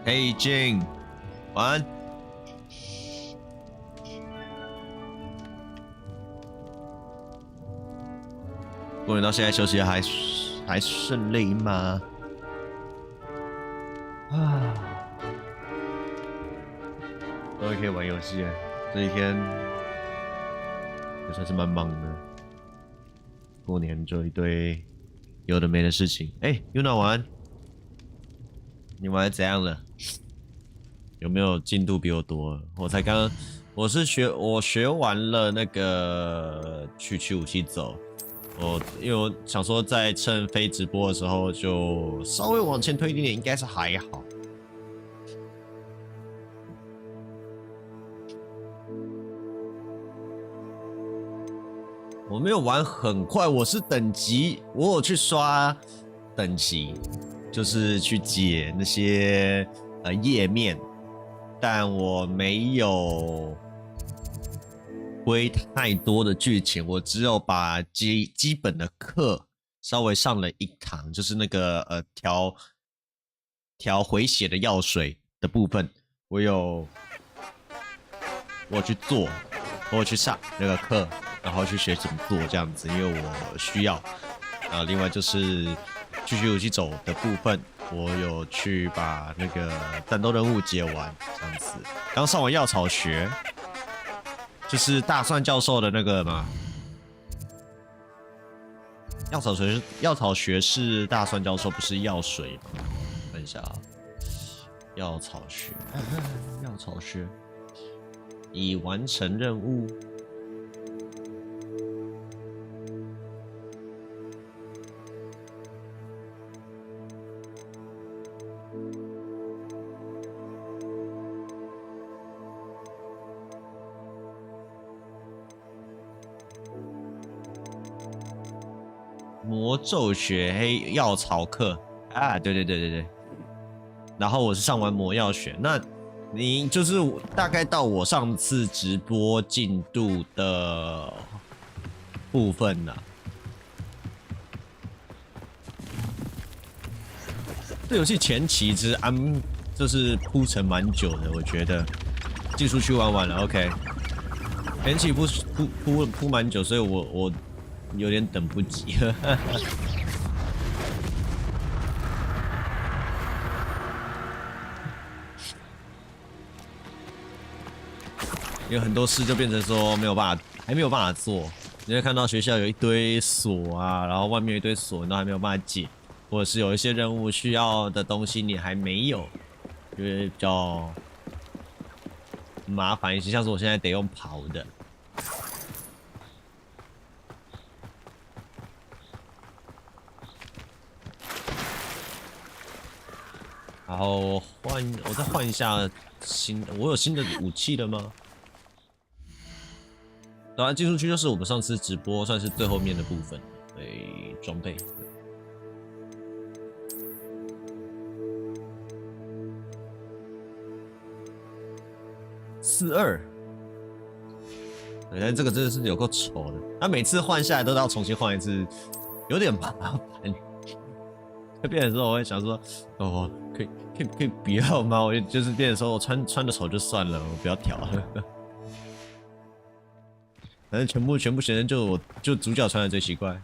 嘿，Jane，晚安。过年到现在休息还顺利吗？啊，终于可以玩游戏了。这一天也算是蛮忙的。过年就一堆有的没的事情。哎，Yuna 晚安。你玩怎样了？有没有进度比我多？我学完了那个去武器走。因为我想说，在趁非直播的时候，就稍微往前推一点点，应该是还好。我没有玩很快，我是等级，我有去刷等级，就是去解那些页面，但我没有推太多的剧情，我只有把基本的课稍微上了一堂，就是那个调回血的药水的部分，我去做，我去上那个课，然后去学怎么做这样子，因为我需要。另外就是去武器走的部分，我有去把那个战斗任务解完，这样子。刚上完药草学。就是大蒜教授的那个嘛，药草学是大蒜教授，不是药水。等一下啊，药草学，药草学已完成任务。魔咒学黑药草课啊，对。然后我是上完魔药学，那你就是大概到我上次直播进度的部分了。这游戏前期其实就是铺陈蛮久的，我觉得技术区玩完了 ，OK。前期铺蛮久，所以我有点等不及。有很多事就变成说还没有办法做。你会看到学校有一堆锁啊，然后外面有一堆锁，你都还没有办法解，或者是有一些任务需要的东西你还没有，就会比较麻烦一些。像是我现在得用跑的。然后我再换一下新的，我有新的武器了吗？当然，技术区就是我们上次直播算是最后面的部分，对，装备。42，但这个真的是有够丑的，他每次换下来都要重新换一次，有点麻烦。就变成说，我会想说，哦，可以不要吗？我就是变成说我穿的丑就算了，我不要调了。反正全部学生就主角穿的最奇怪。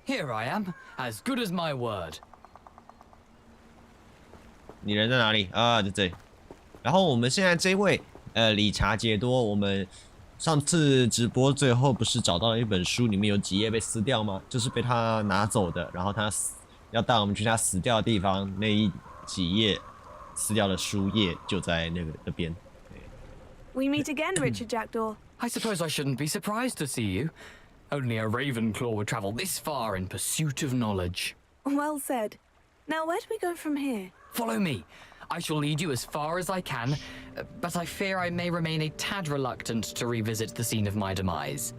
Here I am, as good as my word. 你人在哪里啊？在这里。然后我们现在这位理查杰多，我们。上次直播最后不是找到了一本书，里面有几页被撕掉吗？就是被他拿走的，然后他要带我们去他死掉的地方，那几页撕掉的书页就在那边。We meet again, Richard Jackdaw. I suppose I shouldn't be surprised to see you. Only a Ravenclaw would travel this far in pursuit of knowledge. Well said. Now, where do we go from here? Follow me. I shall lead you as far as I can, but I fear I may remain a tad reluctant to revisit the scene of my demise.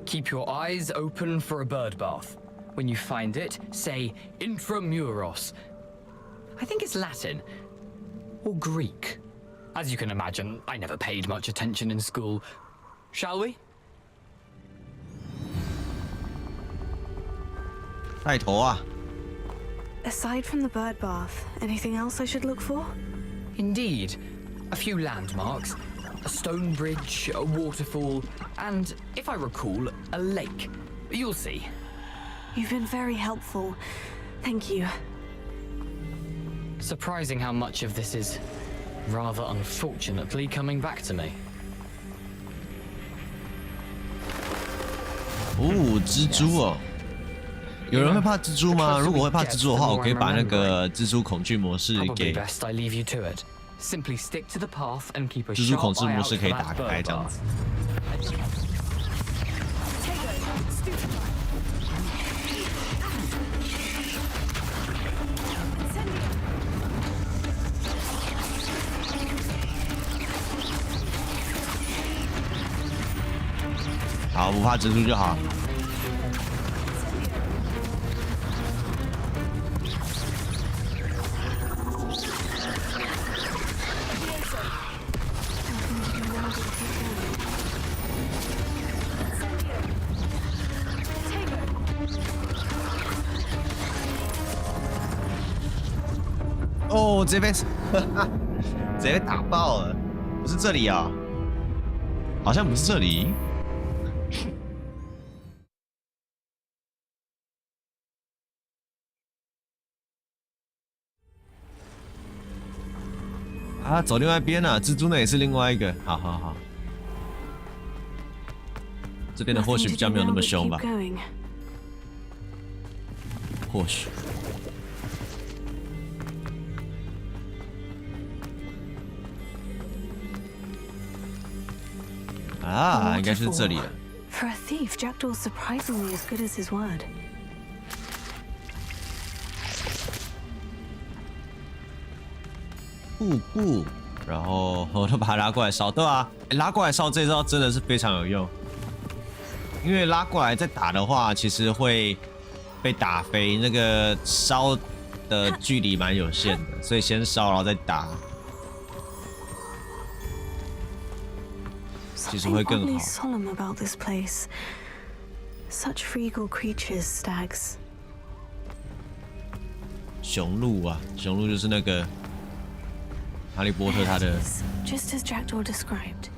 Keep your eyes open for a bird bath. When you find it, say Intramuros. I think it's Latin, or Greek. As you can imagine, I never paid much attention in school. Shall we? 带头啊！ Aside from the bird bath, anything else I should look for? Indeed. A few landmarks, a stone bridge, a waterfall, and, if I recall, a lake. You'll see. You've been very helpful. Thank you. Surprising how much of this is, rather unfortunately, coming back to me. 哦，蜘蛛哦，有人会怕蜘蛛吗？如果会怕蜘蛛的话，我可以把那个蜘蛛恐惧模式给。 best I leave you to it. Simply stick to the path and keep a 蜘蛛 sharp 恐惧 eye 模 out 式 for 可以 that 打开 bird 这样 bath. 子。好，不怕蜘蛛就好。哦，直接被，直接被打爆了。不是这里啊，好像不是这里。啊，走另外一边啊，蜘蛛那也是另外一个。好好好，这边的或许比较没有那么凶吧。或许。 啊，应该是这里了。 For a thief, Jackdaw's surprisingly as good as his word. 瀑布，然后我都把它拉过来烧，对啊，拉过来烧这招真的是非常有用，因为拉过来再打的话，其实会被打飞，那个烧的距离蛮有限的，所以先烧然后再打。 其实会更好。 Solemn about this place. Such regal creatures, stags. 雄鹿啊，雄鹿就是那个哈利波特他的 just as Jackdaw described.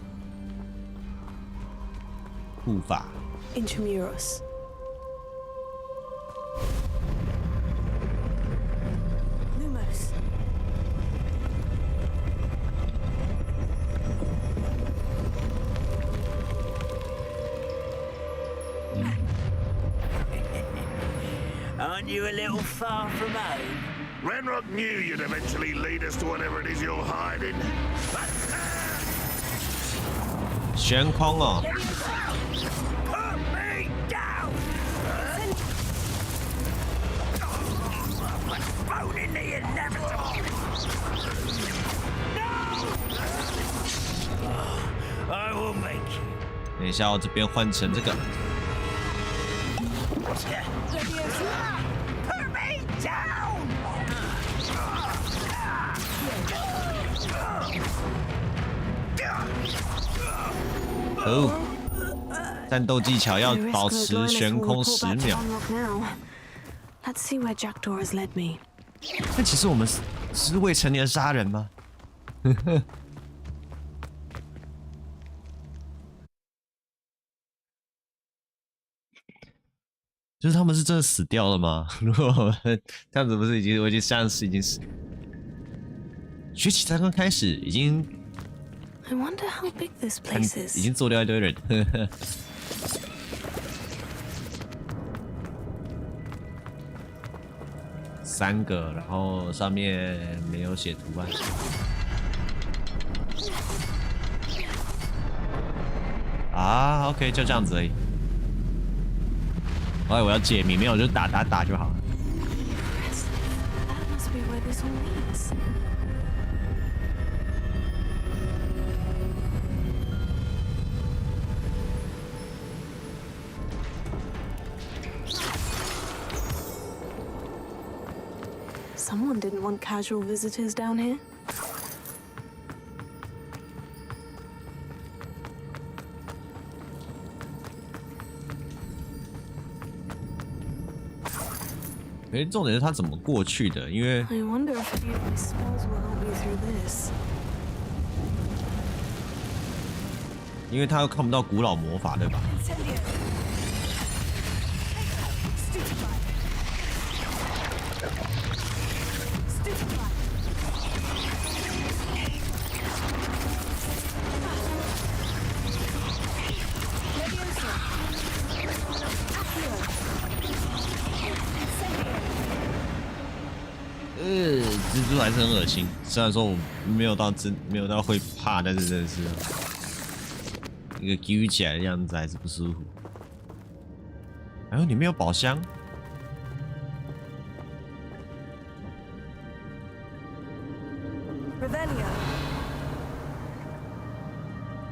护法。 Intramuros. Lumos. Aren't you a little far from home? Renrock knew you'd eventually lead us to whatever it is you're hiding. 悬空哦。 Put me down! Postponing the inevitable! No! I will make you. 等一下，我这边换成这个。 Put me down! 哦，战斗技巧要保持悬空10秒。 Let's see where Jackdaw has led me. 但其实我们是未成年杀人吗？就是他们是真的死掉了吗？如果我们这样子不是我已经像是已经是学期才刚开始，已经 I wonder how big this place is. 已经做掉一堆人。3个，然后上面没有写图案。啊 ，OK， 就这样子而已。我以为我要解谜，没有就打就好了。 That must be where this all leads. Someone didn't want casual visitors down here. 重点是他怎么过去的？因为 I wonder if any of my spells will help me through this. 因为他又看不到古老魔法，对吧？ 蜘蛛还是很恶心。虽然说我没有到会怕，但是真的是一个揪起来的样子还是不舒服。哎呦，里面有宝箱。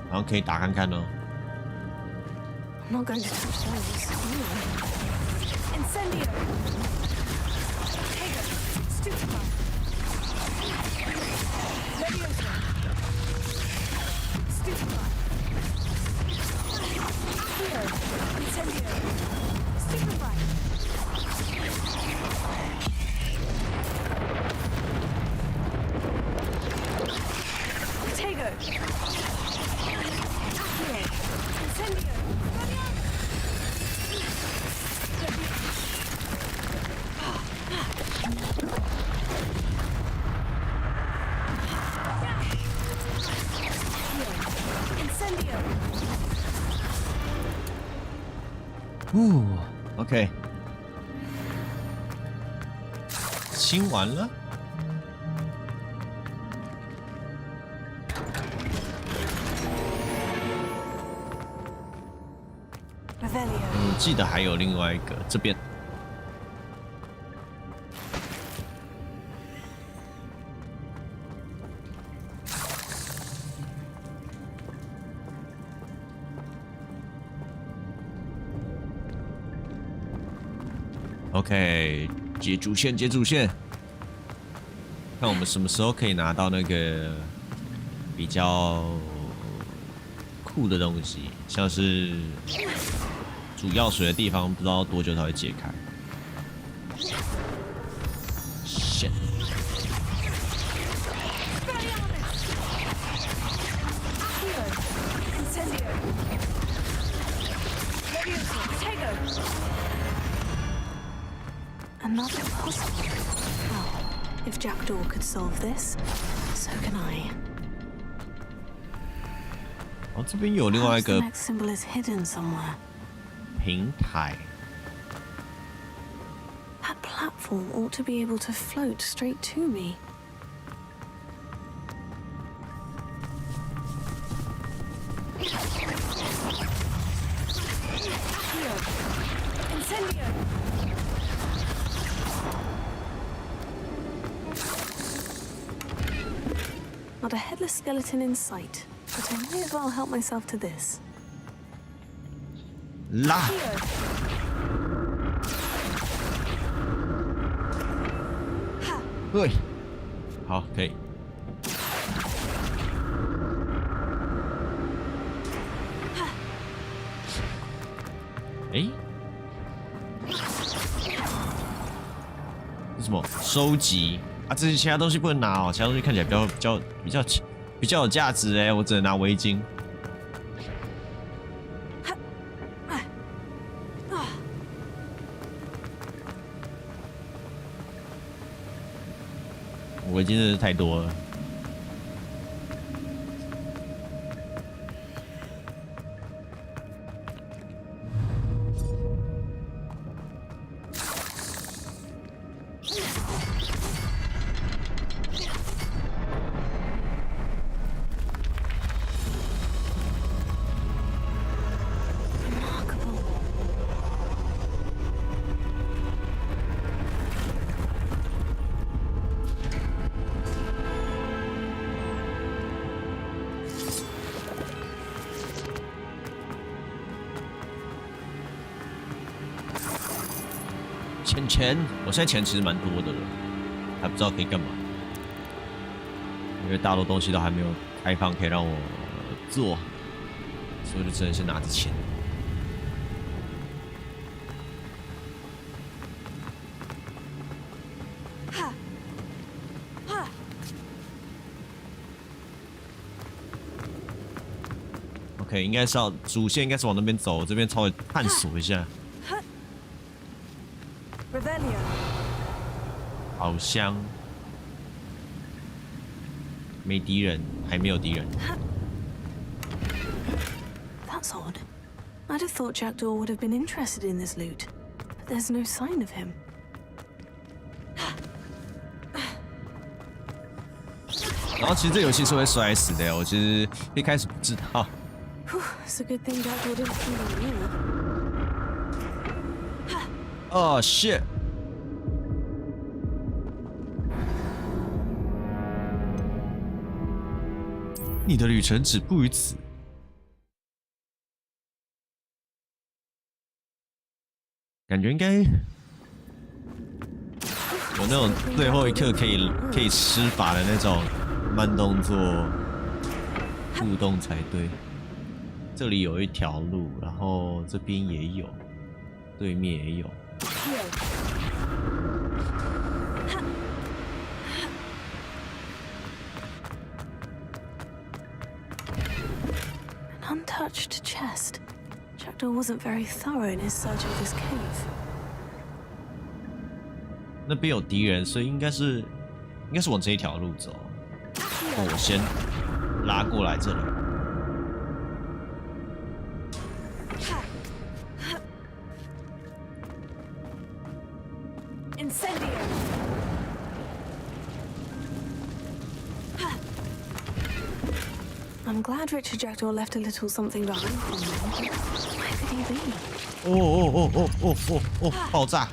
然后可以打看看哦。I'm not going to touch those. Incendio. Hager. Stupefy. Leviosa. Stupefy. Accio. Incendio. Stupefy. Tego. Accio. Incendio. OK， 清完了。记得还有另外一个这边。OK， 接主线，接主线。看我们什么时候可以拿到那个比较酷的东西，像是主药水的地方，不知道多久才会解开。shit。Another puzzle. Well, if Jackdaw could solve this, so can I. 哦，这边有另外一 Perhaps the 个 next symbol is hidden somewhere. 平台。 That platform ought to be able to float straight to me. Incendio. Not a headless skeleton in sight, but I may as well help myself to this. 拉。对，好，可以。哎，这什么？收集啊？这些其他东西不能拿哦，其他东西看起来比较有价值哎，我只能拿围巾。围巾真的是太多了。钱，我现在钱其实蛮多的了，还不知道可以干嘛，因为大多东西都还没有开放可以让我做，所以就只能先拿着钱。OK， 应该是要主线应该是往那边走，这边稍微探索一下。Revelio. 好像没敌人，还没有敌人。That's odd. I'd have thought Jackdaw would have been interested in this loot, but there's no sign of him. 然后其实这游戏是会摔死的，我其实一开始不知道。Whew, it's a good thing Jackdaw didn't kill me. Oh shit！ 你的旅程止步于此。感觉应该有那种最后一刻可以施法的那种慢动作互动才对。这里有一条路，然后这边也有，对面也有。An untouched chest. Jackdaw wasn't very thorough in his search of this cave. 那边有敌人，所以应该是往这一条路走。我先拉过来这里。Incendio. I'm glad Richard Jackdaw left a little something behind for me. Where could he be? 哦！爆炸！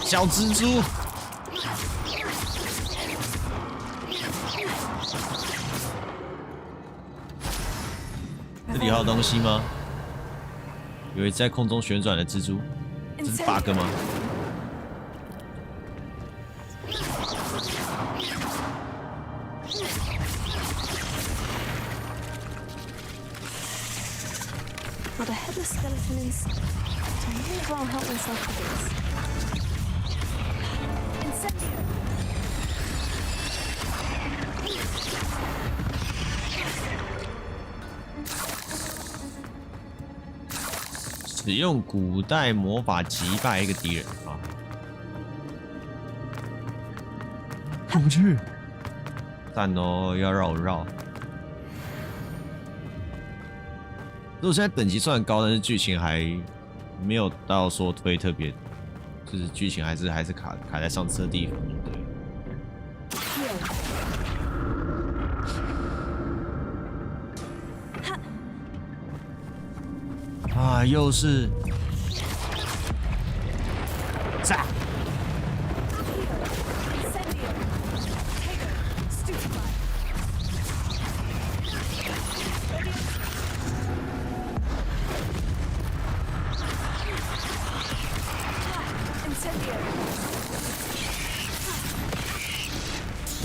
小蜘蛛！这里还有东西吗？有一只在空中旋转的蜘蛛，这是 bug 吗？Not a headless skeleton in sight. I may as well help myself to this. Incendio. 使用古代魔法击败一个敌人啊！过不去，赞哦，要绕绕。如果现在等级算高，但是剧情还没有到说推特别，就是剧情还是卡在上次的地方，对。啊，又是炸！ Incendio. Tego. Stupefy. Incendio.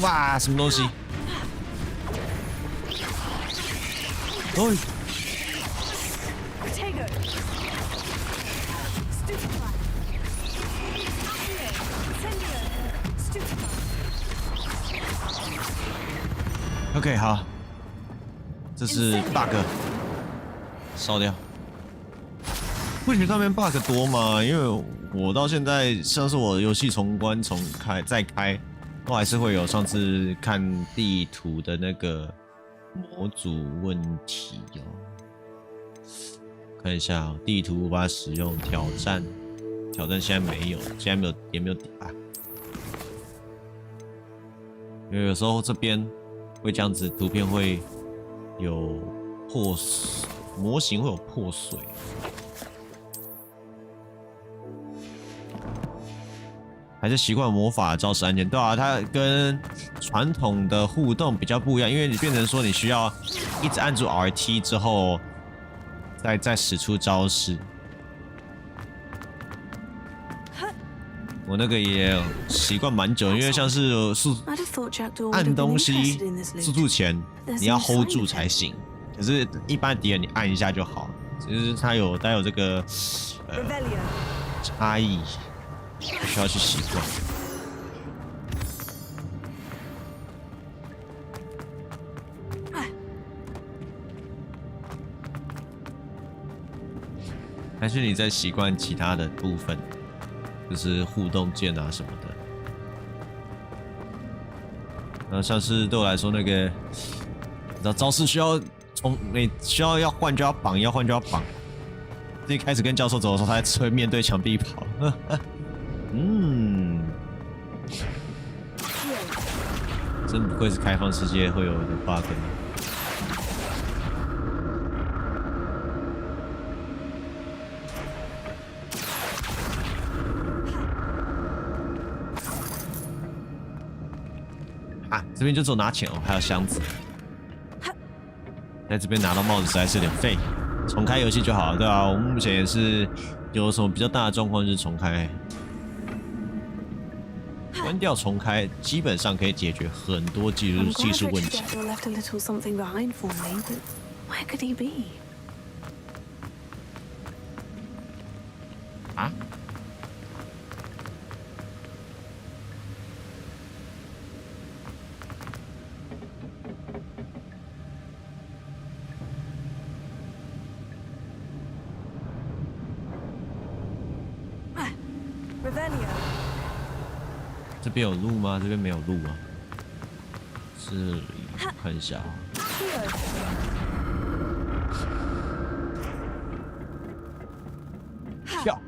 哇，什么东西？哦！ Tego. Stupefy. Incendio. Stupefy. OK， 好，这是 bug， 烧掉。不行，上面 bug 多吗？因为我到现在，像是我游戏重关重开再开，都还是会有上次看地图的那个模组问题哦。看一下、哦、地图无法使用挑战现在没有，现在也没有打，因为有时候这边会这样子，图片会有破碎，模型会有破碎。还是习惯魔法招式按键，对啊，它跟传统的互动比较不一样，因为你变成说你需要一直按住 RT 之后，再使出招式。我那个也习惯蛮久，因为像是按东西速度前你要 hold 住才行，可是一般敌人你按一下就好，就是它有这个Revelio. 差异，需要去习惯。还是你在习惯其他的部分，就是互动键啊什么的。像是对我来说，那个你知道招式需要要换就要绑，要换就要绑。一开始跟教授走的时候，他在侧面对墙壁跑。真不愧是开放世界会有的 bug。这边就只有拿钱哦，还有箱子。在这边拿到帽子实在是有点废，重开游戏就好了，对啊，我们目前也是有什么比较大的状况就是重开，关掉重开基本上可以解决很多技术问题。啊？这边有路吗？这边没有路啊。这里看一下啊。跳。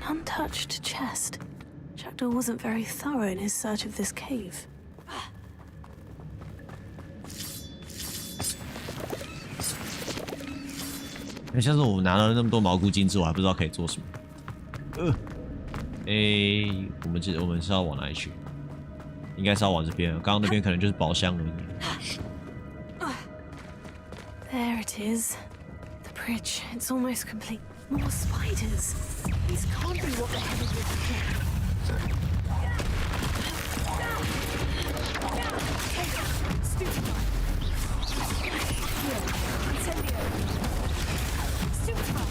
Untouched chest. Jackdaw wasn't very thorough in his search of this cave. 像是我拿了那么多毛菇精致，我还不知道可以做什么。我们是要往哪里去？应该是要往这边。刚刚那边可能就是宝箱而已。There it is. The bridge. It's almost complete. More spiders. These can't be what the heck is this? Stupefy. Incendio. Stupefy.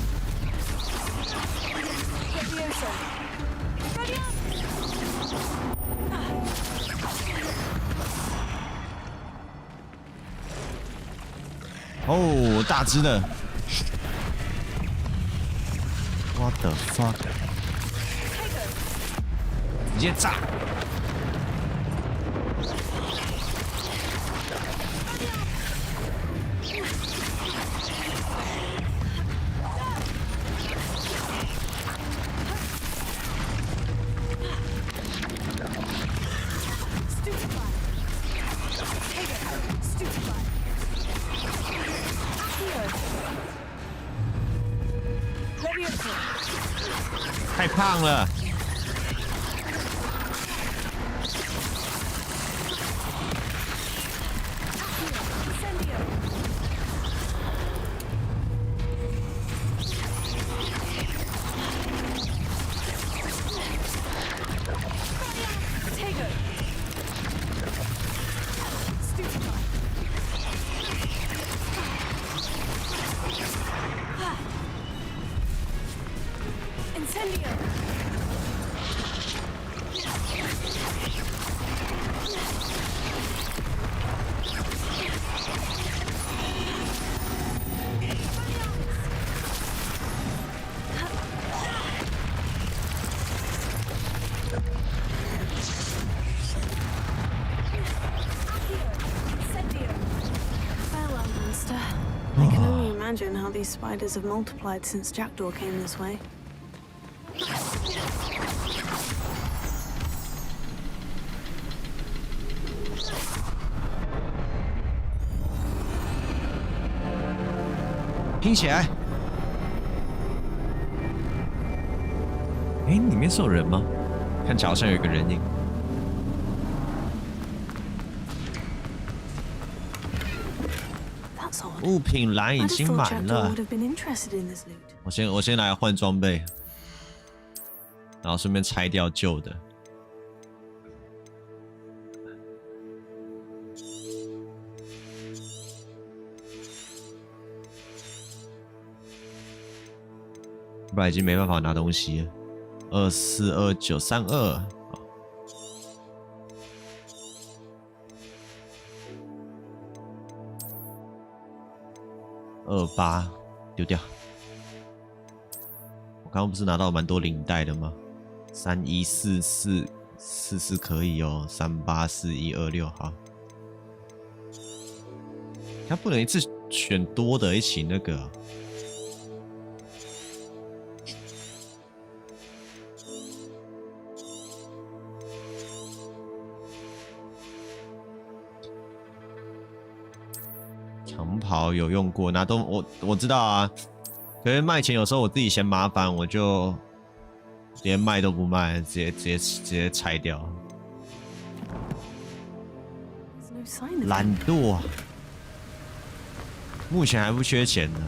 Levioso. Ready up. 哦，大只的 ！What the fuck！ 直接炸！太胖了。I can only imagine how these spiders have multiplied since Jackdaw came this way. 拼起来！哎，里面是有人吗？看起来好像有一个人影。物品栏已经满了。我先来换装备，然后顺便拆掉旧的。不然已经没办法拿东西了。242932。28丢掉。我刚刚不是拿到蛮多领带的吗？314444可以哦，384126好。他不能一次选多的一起那个。长袍有用过，拿东我知道啊，可是卖钱有时候我自己嫌麻烦，我就连卖都不卖，直接拆掉。懒惰啊，目前还不缺钱呢。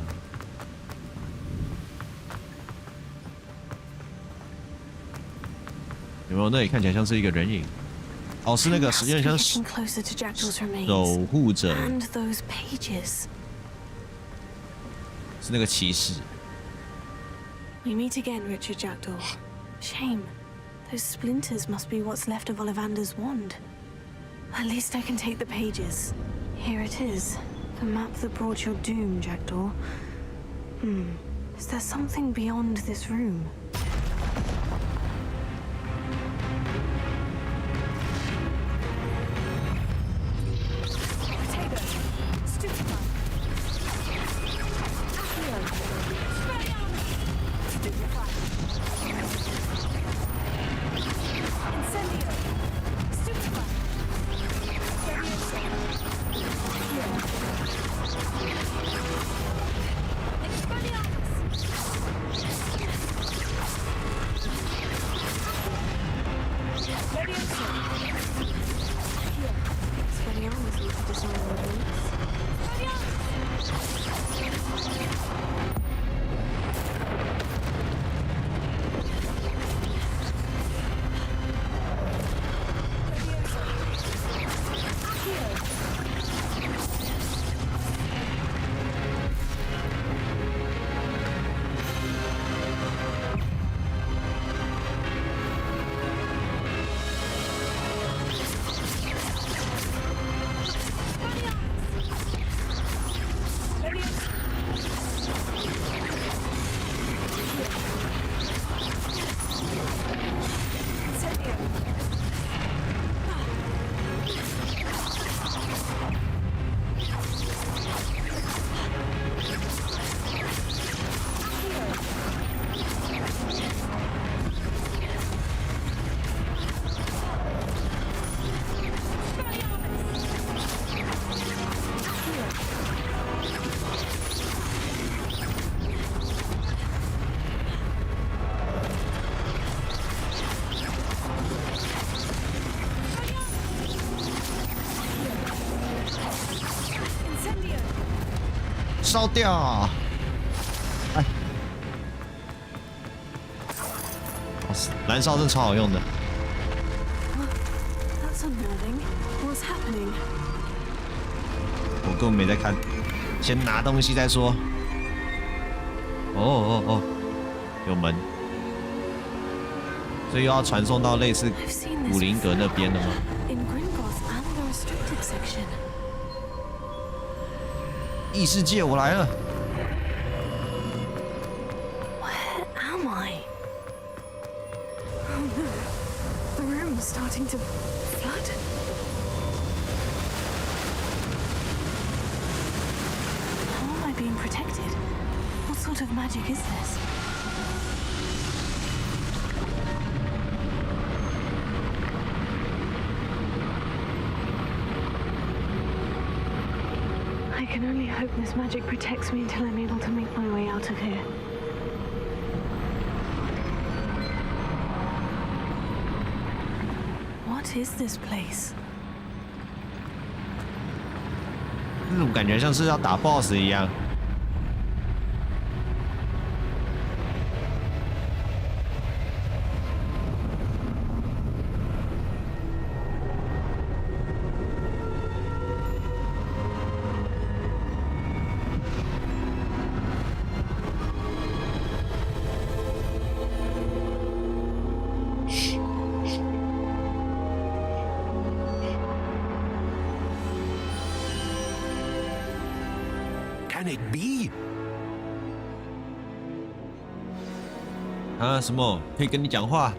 有没有？那里看起来像是一个人影。哦，是那个，有点像是守护者，是那个骑士。We meet again, Richard Jackdaw. Shame. Those splinters must be what's left of Ollivander's wand. At least I can take the pages. Here it is. The map that brought your doom, Jackdaw. Is there something beyond this room?烧掉！哎，燃烧真的超好用的。That's unnerving. What's happening? 我根本没在看，先拿东西再说。哦，有门，所以又要传送到类似古灵阁那边的吗？ In Gringotts and the restricted section. 异世界，我来了。Where am I? Oh no, the room is starting to flood. How am I being protected? What sort of magic is this? I can only hope this magic protects me until I'm able to make my way out of here. What is this place? 这种感觉像是要打 BOSS 一样。can it be? 啊，什么可以跟你讲话？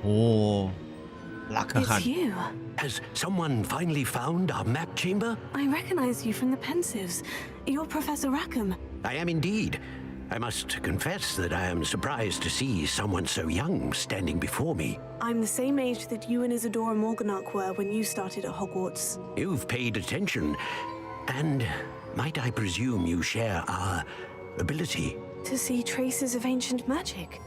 哦，拉克 It's 汗。 you. Has someone finally found our map chamber? I recognize you from the Pensives. You're Professor Rackham. I am indeed. I must confess that I am surprised to see someone so young standing before me. I'm the same age that you and Isadora Morganach were when you started at Hogwarts. You've paid attention, and might I presume you share our ability? To see traces of ancient magic.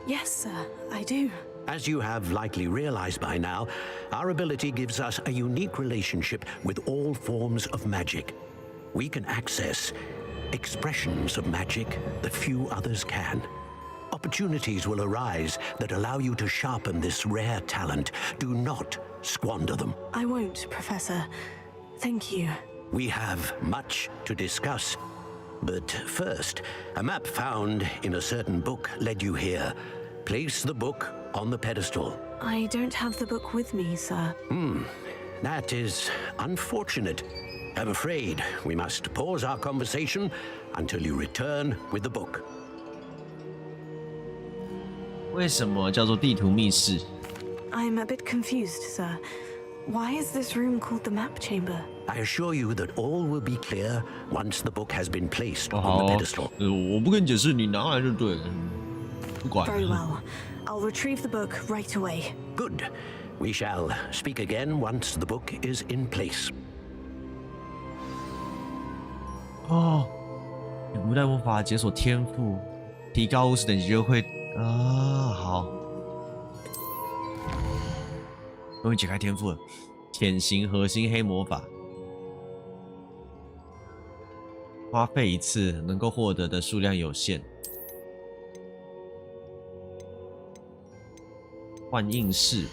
Yes, sir, I do. As you have likely realized by now, our ability gives us a unique relationship with all forms of magic. We can access expressions of magic that few others can. Opportunities will arise that allow you to sharpen this rare talent. Do not squander them. I won't, Professor. Thank you. We have much to discuss. But first, a map found in a certain book led you here. Place the book on the pedestal. I don't have the book with me, sir. That is unfortunate. I'm afraid we must pause our conversation until you return with the book. 为什么叫做地图密室？ I'm a bit confused, sir. Why is this room called the map chamber? I assure you that all will be clear once the book has been placed 哦 on 好 the 哦 pedestal. 我不跟你解释，你拿来就对了。不管。 Very well. I'll retrieve the book right away. Good. We shall speak again once the book is in place. 哦，无代魔法解锁天赋，提高50等级就会啊，好，终于解开天赋了。潜行核心黑魔法，花费一次能够获得的数量有限。万应室，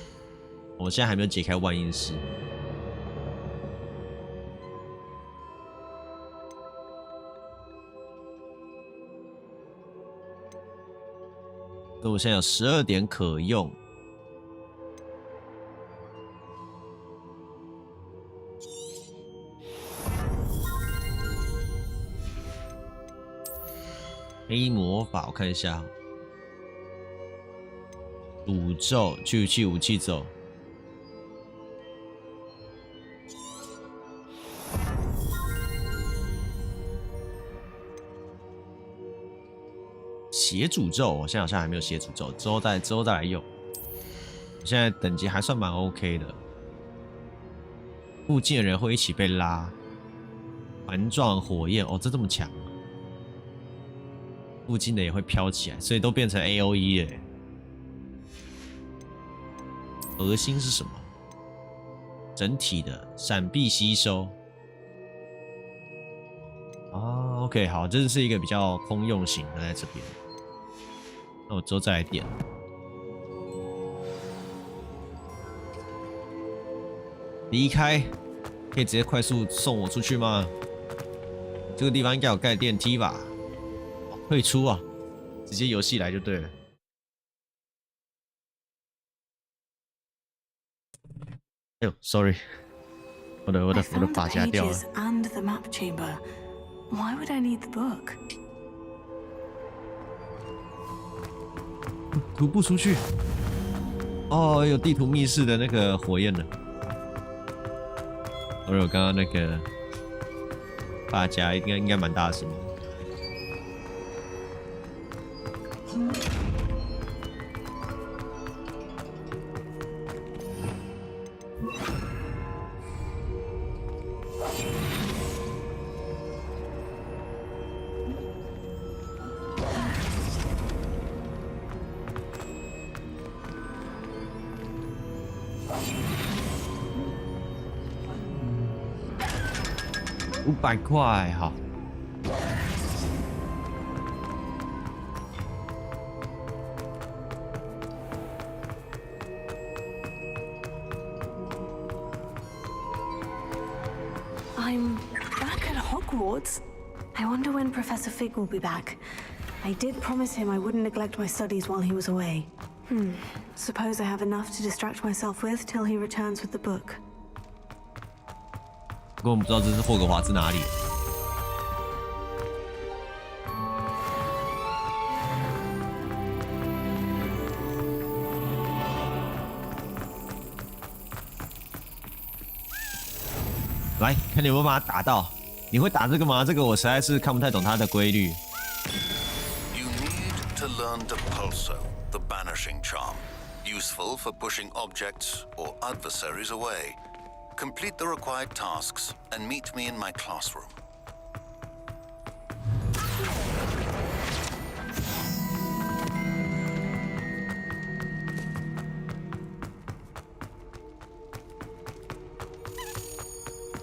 我现在还没有解开万应室。所以我现在有12点可用。黑魔法，我看一下。诅咒，去武器走。血诅咒，我现在好像还没有血诅咒，之后再来用。我现在等级还算蛮 OK 的。附近的人会一起被拉。环状火焰，哦，这么强。附近的也会飘起来，所以都变成 AOE 了。核心是什么？整体的闪避吸收。啊 ，OK， 好，这是一个比较通用型的在这边。那我之后再来点。离开，可以直接快速送我出去吗？这个地方应该有盖电梯吧？退出啊，直接游戏来就对了。哎呦 ，sorry， 我的发夹掉了。 And the map chamber. Why would I need the book? 徒步出去。哦，有地图密室的那个火焰了。我刚刚那个发夹应该蛮大声的。500块，好。I'm back at Hogwarts. I wonder when Professor Fig will be back. I did promise him I wouldn't neglect my studies while he was away. Suppose I have enough to distract myself with till he returns with the book. 不过我们不知道这是霍格华兹哪里。来看你有没有把它打到。你会打这个吗？这个我实在是看不太懂它的规律。You need to learn Depulso, the banishing charm, useful for pushing objects or adversaries away. Complete the required tasks and meet me in my classroom.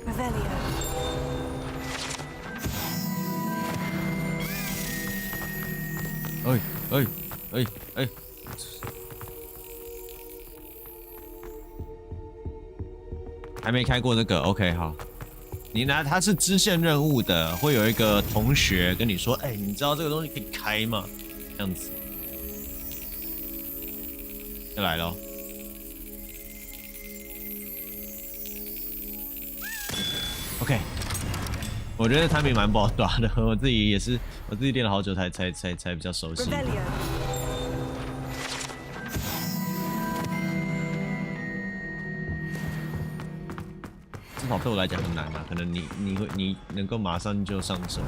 Revelio. 哎，还没开过这个 ，OK 好。你拿它是支线任务的，会有一个同学跟你说，哎，你知道这个东西可以开吗？这样子，又来咯。OK， 我觉得产品蛮不好打的，我自己也是，我自己练了好久才比较熟悉。Revelio. 至少对我来讲很难啊，可能你能够马上就上手。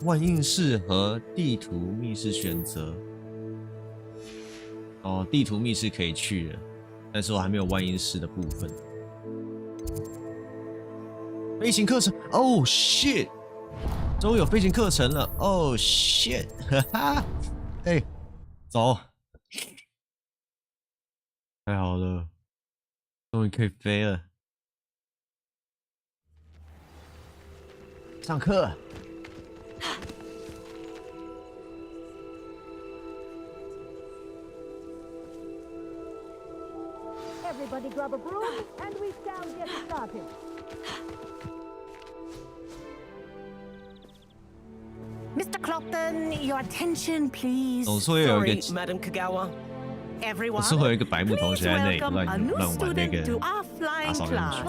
万应室和地图密室选择。哦，地图密室可以去了，但是我还没有万应室的部分。飞行课程，哦 shit！ 终于有飞行课程了，哦 shit！ 哈哈，哎，走，太好了，终于可以飞了。上课。Everybody grab a broom and we shall get started. Mr. Clopton, your attention, please. 总是会有一个 Sorry, Madam Kagawa. Everyone, 总是会有一个白目同学在那里 please 乱 welcome a new 玩那 student 个 to our 打 flying 扫人 class. 群。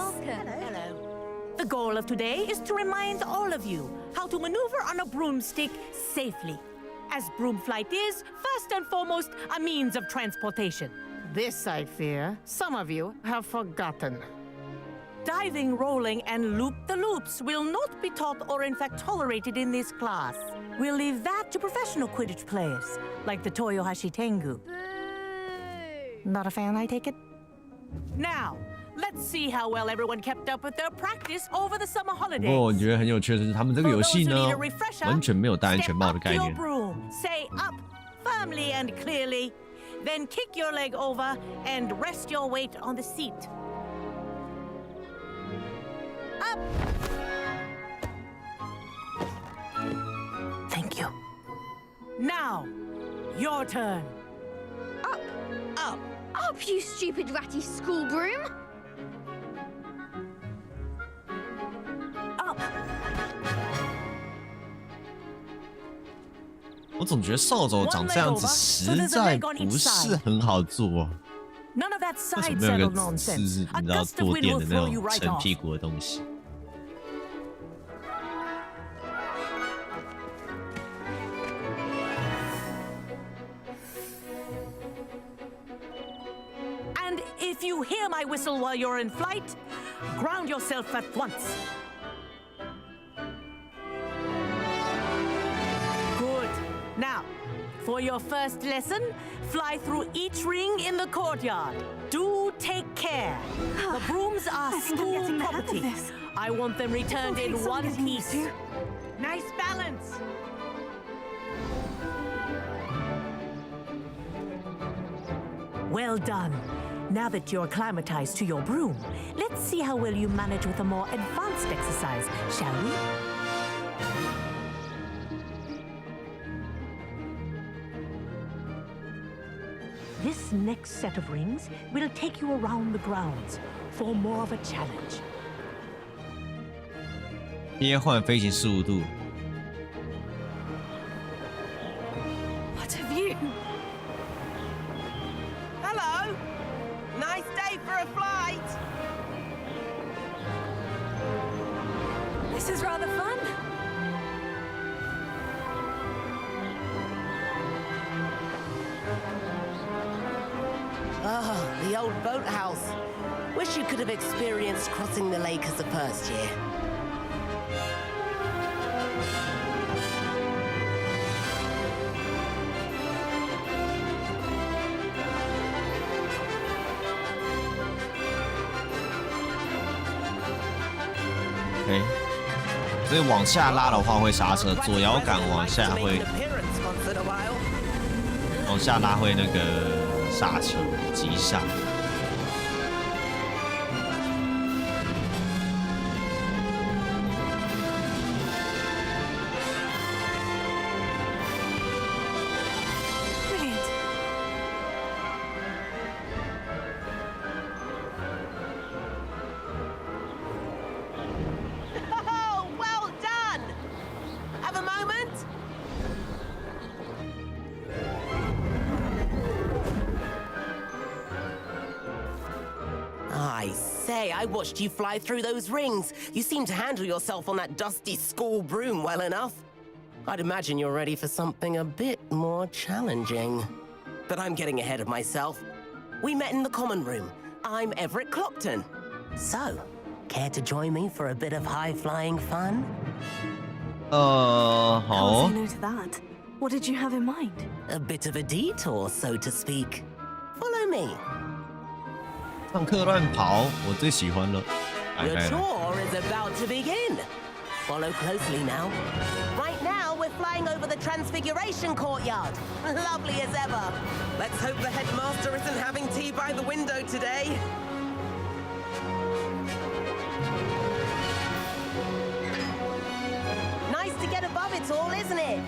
Hello. The goal of today is to remind all of you how to maneuver on a broomstick safely, as broom flight is, first and foremost, a means of transportation. This, I fear, some of you have forgotten. Diving, rolling, and loop-the-loops will not be taught or in fact tolerated in this class. We'll leave that to professional Quidditch players, like the Toyohashi Tengu. Not a fan, I take it? Now, let's see how well everyone kept up with their practice over the summer 不 holidays. 过我觉得很有趣的是，他们这个 For 游 those 戏 who 呢 need a refresher, 完全没有戴安全 step 帽的 up 概 to your 念。 broom, say up firmly and clearly, then kick your leg over and rest your weight on the seat. Up. Thank you. Now, your turn. Up! Up. Up, you stupid ratty school broom! Up. 我总觉得扫帚长这样子实在不是很好做。 None of that 为什 side 么没有一 saddle 个 nonsense. 你 A 知道 gust of 坐 wind 垫 will 的那 throw you 种 right 撑 off. 屁股的东西？ And if you hear my whistle while you're in flight, ground yourself at once. Good. Now, for your first lesson, fly through each ring in the courtyard. Do take care. The brooms are I think I'm school getting the hang of property. this. I want them returned in It'll take some one getting piece. used to. Nice balance. Well done. Now that you're acclimatized to your broom, let's see how well you manage with a more advanced exercise, shall we? This next set of rings will take you around the grounds for more of a challenge. 切换飞行15度。 What a view! Hello. Nice day for a flight. This is rather fun. old boathouse. Wish you could have experienced crossing the lake as a first year. OK， 所以往下拉的话会刹车，左摇杆往下会，往下拉会那个刹车急刹。I watched you fly through those rings. You seem to handle yourself on that dusty school broom well enough. I'd imagine you're ready for something a bit more challenging. But I'm getting ahead of myself. We met in the common room. I'm Everett Clopton. So, care to join me for a bit of high-flying fun? 好。 How was I no to that? What did you have in mind? A bit of a detour, so to speak. Follow me. 上课乱跑，我最喜欢了。The tour is about to begin. Follow closely now. Right now, we're flying over the Transfiguration Courtyard. Lovely as ever. Let's hope the headmaster isn't having tea by the window today. Nice to get above it all, isn't it?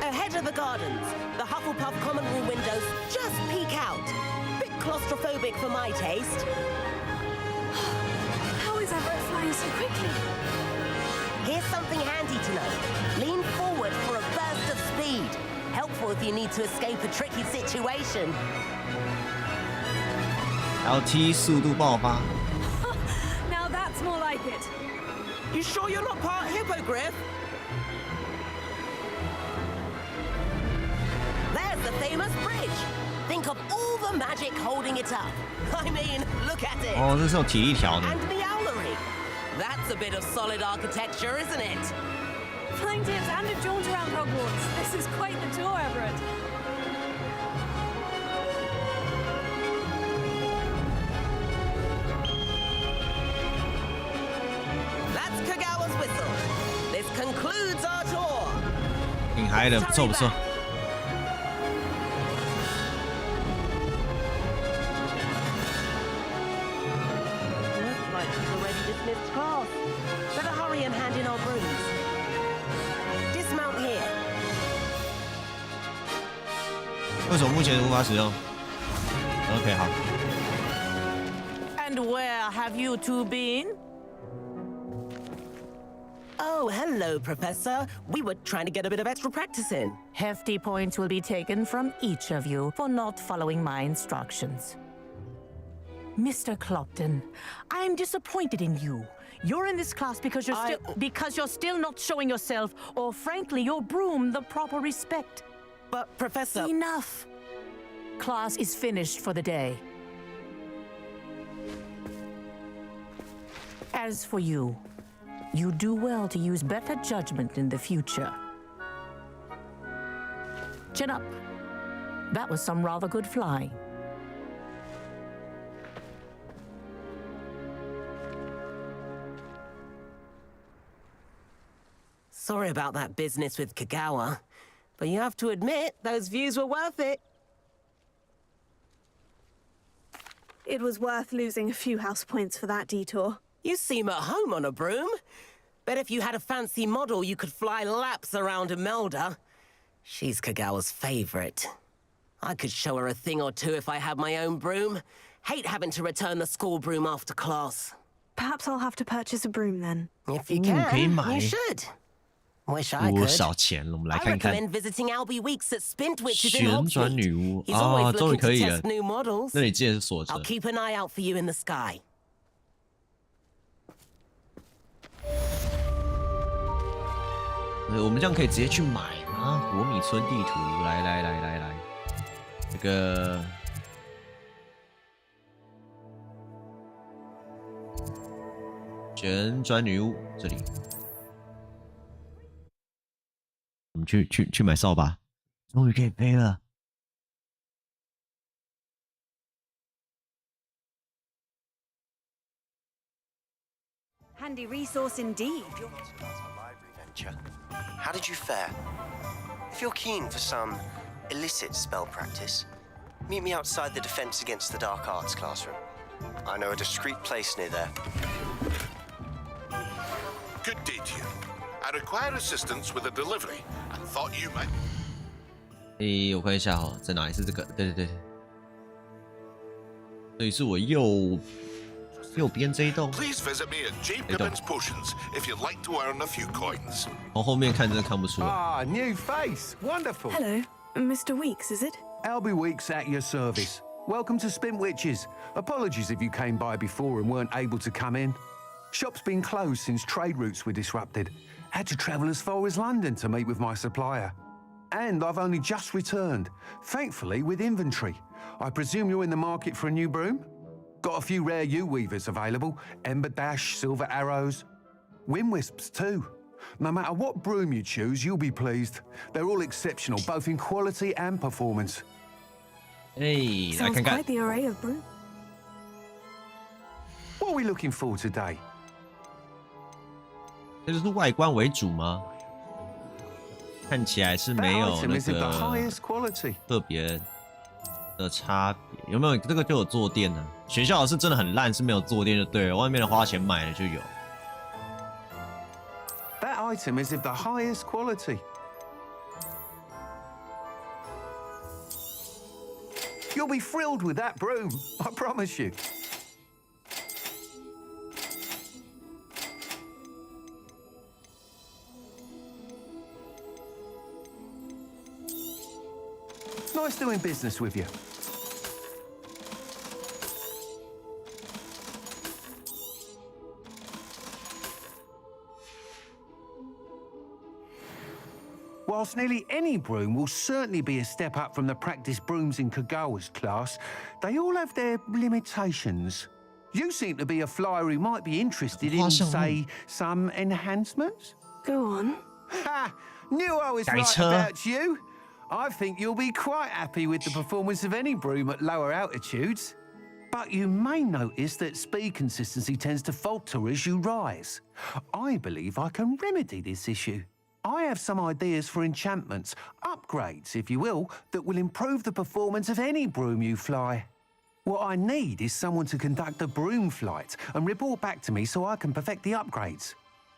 Ahead of the gardens, the Hufflepuff common room windows just peek out. Bit claustrophobic for my taste. How is Everett flying so quickly? Here's something handy to know. Lean forward for a burst of speed. Helpful if you need to escape a tricky situation. LT 速度爆发。 Now that's more like it. You sure you're not part hippogriff? There's the famous bridge. Think of all the magic holding it up. I mean, look at it. 哦，这是有体力条的。 And the owlery. That's a bit of solid architecture, isn't it? Flying tips and a jaunt around Hogwarts. This is quite the tour, Everett. That's Kagawa's whistle. This concludes our tour. 挺嗨的，不错不错。 Dismissed class. Better hurry and hand in our brooms. Dismount here. 为什么目前无法使用 ？OK， 好。 And where have you two been? Oh, hello, Professor. We were trying to get a bit of extra practice in. Hefty points will be taken from each of you for not following my instructions. Mr. Clopton, I'm disappointed in you. You're in this class because you're still not showing yourself, or frankly, your broom the proper respect. But, Professor... Enough. Class is finished for the day. As for you, you do well to use better judgment in the future. Chin up. That was some rather good flying. Sorry about that business with Kagawa, but you have to admit, those views were worth it. It was worth losing a few house points for that detour. You seem at home on a broom. Bet if you had a fancy model, you could fly laps around Imelda. She's Kagawa's favorite. I could show her a thing or two if I had my own broom. Hate having to return the school broom after class. Perhaps I'll have to purchase a broom then. If you can, you should. Wish I could. 多少钱了？我们来 I 看看。 recommend visiting Albie Weeks at Spintwitches in 旋转 Hogsmeade. 女巫 He's always 啊，终于 looking 可 to 以了 test。new models. 那里记得是锁着 I'll。keep an eye out for you in the sky. 我们这样可以直接去买吗？国米村地图，来，这个旋转女巫这里，我们去买扫把，终于可以飞了。Handy resource indeed. How did you fare? If you're keen for some illicit spell practice, meet me outside the Defense Against the Dark Arts classroom. I know a discreet place near there. Good day to you. I require assistance with a delivery and thought you might. 我看一下哈，在哪里是这个？对，这里是我右边这一栋。 Please visit me at J. Pippin's Potions if you'd like to earn a few coins. 从后面看真的看不出来。Ah, new face. Wonderful. Hello, Mr. Weeks, is it? Albie Weeks at your service. Welcome to Spin Witches. Apologies if you came by before and weren't able to come in. Shop's been closed since trade routes were disrupted. Had to travel as far as London to meet with my supplier. And I've only just returned, thankfully with inventory. I presume you're in the market for a new broom? Got a few rare U-weavers available, Ember Dash, Silver Arrows, Wind Wisps too. No matter what broom you choose, you'll be pleased. They're all exceptional, both in quality and performance. Hey, sounds quite the array of broom. What are we looking for today? 这就是外观为主吗？看起来是没有那个特别的差别，有没有？这个就有坐垫呢？学校是真的很烂，是没有坐垫就对了，外面的花钱买了就有。That item is of the highest quality. You'll be thrilled with that broom, I promise you. Nice doing business with you. Whilst nearly any broom will certainly be a step up from the practice brooms in Kagawa's class, they all have their limitations. You seem to be a flyer who might be interested in, say, some enhancements? Go on. Ha! Knew I was right about you. I think you'll be quite happy with the performance of any broom at lower altitudes. But you may notice that speed consistency tends to falter as you rise. I believe I can remedy this issue. I have some ideas for enchantments, upgrades, if you will, that will improve the performance of any broom you fly. What I need is someone to conduct a broom flight and report back to me so I can perfect the upgrades.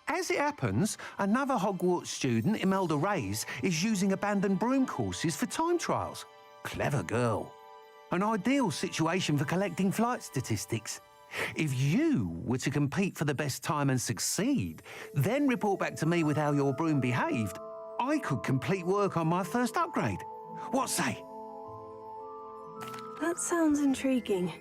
As it happens, another Hogwarts student, Imelda Reyes, is using abandoned broom courses for time trials. Clever girl. An ideal situation for collecting flight statistics. If you were to compete for the best time and succeed, then report back to me with how your broom behaved, I could complete work on my first upgrade. What say? That sounds intriguing.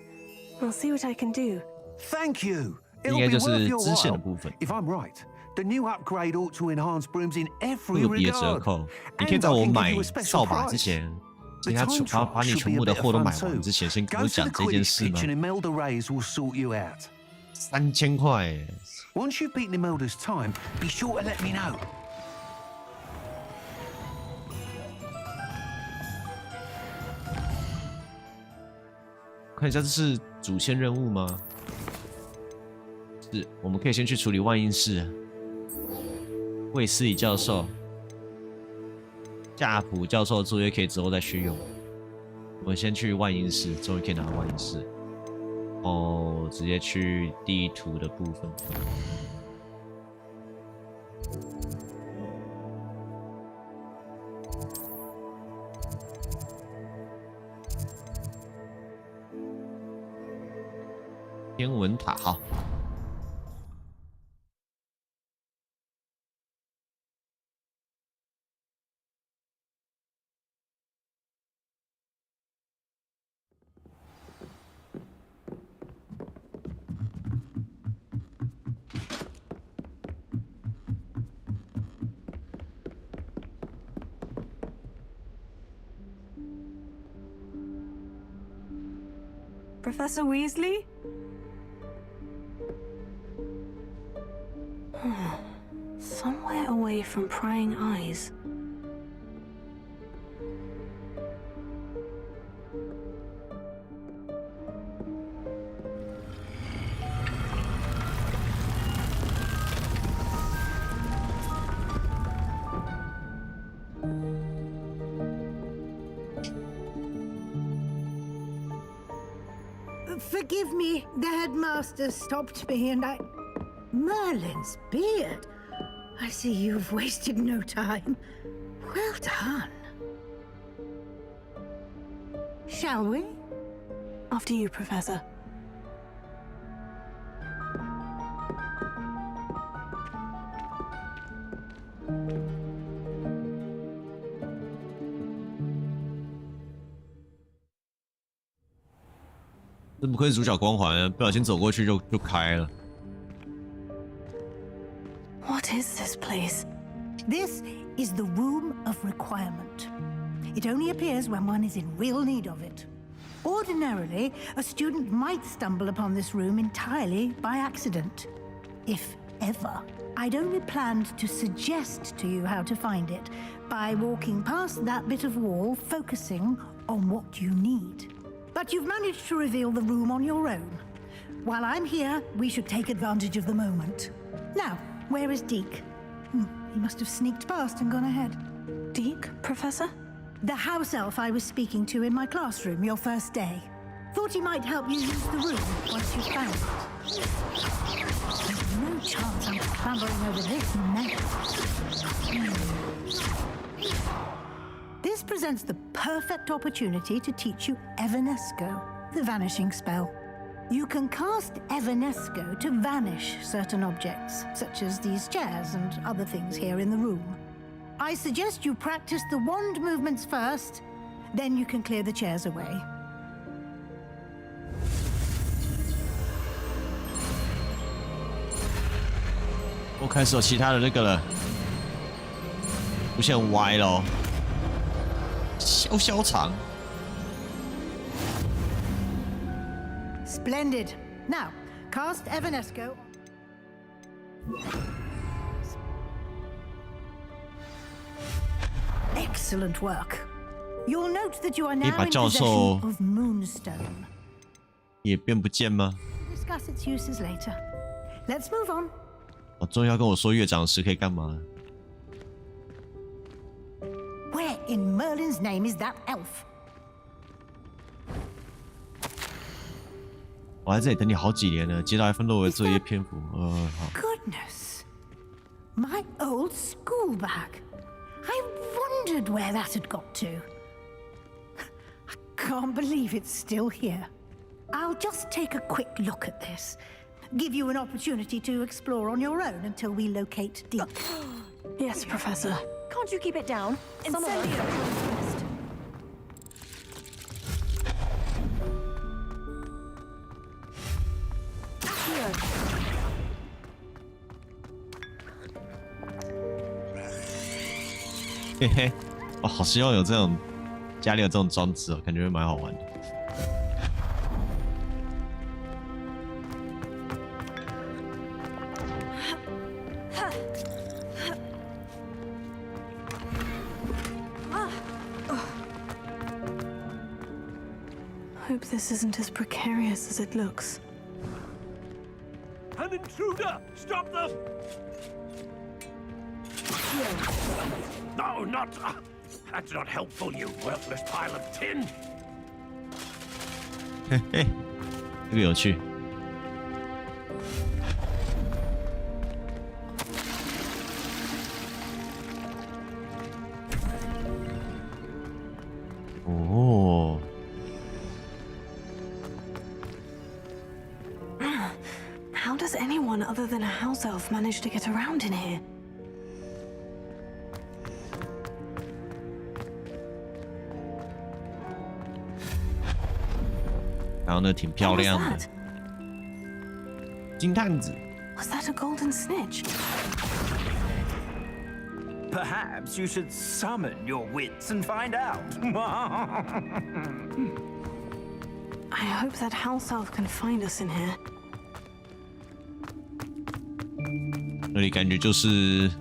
I'll see what I can do. Thank you. It'll be worth your while. If I'm right, the new upgrade ought to enhance brooms in every regard. 你可以在我买扫把之前，把你全部的货都买完之前，先跟我讲这件事吗？3000块。Once you've beaten Imelda's time, be sure to let me know. 看一下，这是主线任务吗？是，我们可以先去处理万应室。卫斯理教授、夏普教授的作业可以之后再续用。我们先去万应室，终于可以拿到万应室。哦，直接去地图的部分。天文塔，好。Professor Weasley? Somewhere away from prying eyes. Forgive me, the headmaster stopped me and I... Merlin's beard. I see you've wasted no time. Well done. Shall we? After you, Professor. "真不愧是主角光环啊！不小心走过去就开了。What is this place? This is the Room of Requirement. It only appears when one is in real need of it. Ordinarily, a student might stumble upon this room entirely by accident. If ever. I'd only planned to suggest to you how to find it by walking past that bit of wall, focusing on what you need. But you've managed to reveal the room on your own. While I'm here, we should take advantage of the moment. Now, where is Deke? He must have sneaked past and gone ahead. Deke, Professor? The house elf I was speaking to in my classroom your first day. Thought he might help you use the room once you found it. There's no chance I'm clambering over this now. This presents the perfect opportunity to teach you Evanesco, the vanishing spell. You can cast Evanesco to vanish certain objects, such as these chairs and other things here in the room. I suggest you practice the wand movements first, then you can clear the chairs away. 我开始有其他的那个了，不是很歪咯，小长。Splendid. Now, cast Evanesco. Excellent work. You'll note that you are now in possession of Moonstone. 也变不见吗？ Discuss its uses later. Let's move on. 我终于要跟我说乐长师可以干嘛？ Where in Merlin's name is that elf? 我在这里等你好几年了，接到一份落尾作业篇幅。好。Goodness, my old school bag. I wondered where that had got to. I can't believe it's still here. I'll just take a quick look at this. Give you an opportunity to explore on your own until we locate Deke. Yes, Professor. Can't you keep it down? Incendio. Accio. 嘿嘿，我好希望有这种家里有这种装置哦，感觉会蛮好玩的。Hope this isn't as precarious as it looks. An intruder! Stop them! No, not... that's not helpful, you worthless pile of tin! 嘿嘿，这个有趣。哦。How does anyone other than a house elf manage to get around in here? 然后呢，挺漂亮的。金探子。Was that a golden snitch? Perhaps you should summon your wits and find out. I hope that house elf can find us in here. 那里感觉就是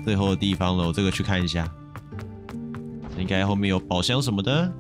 最后的地方了，我这个去看一下。应该后面有宝箱什么的。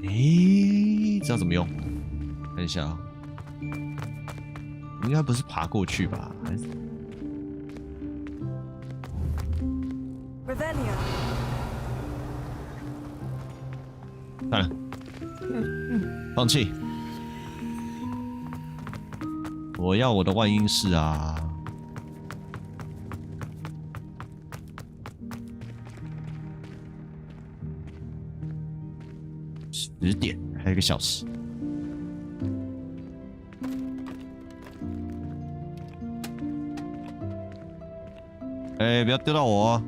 诶，知道怎么用？看一下啊、应该不是爬过去吧？还是？算了，放弃。我要我的万英式啊！10点，还有1个小时。哎，不要丢到我哦！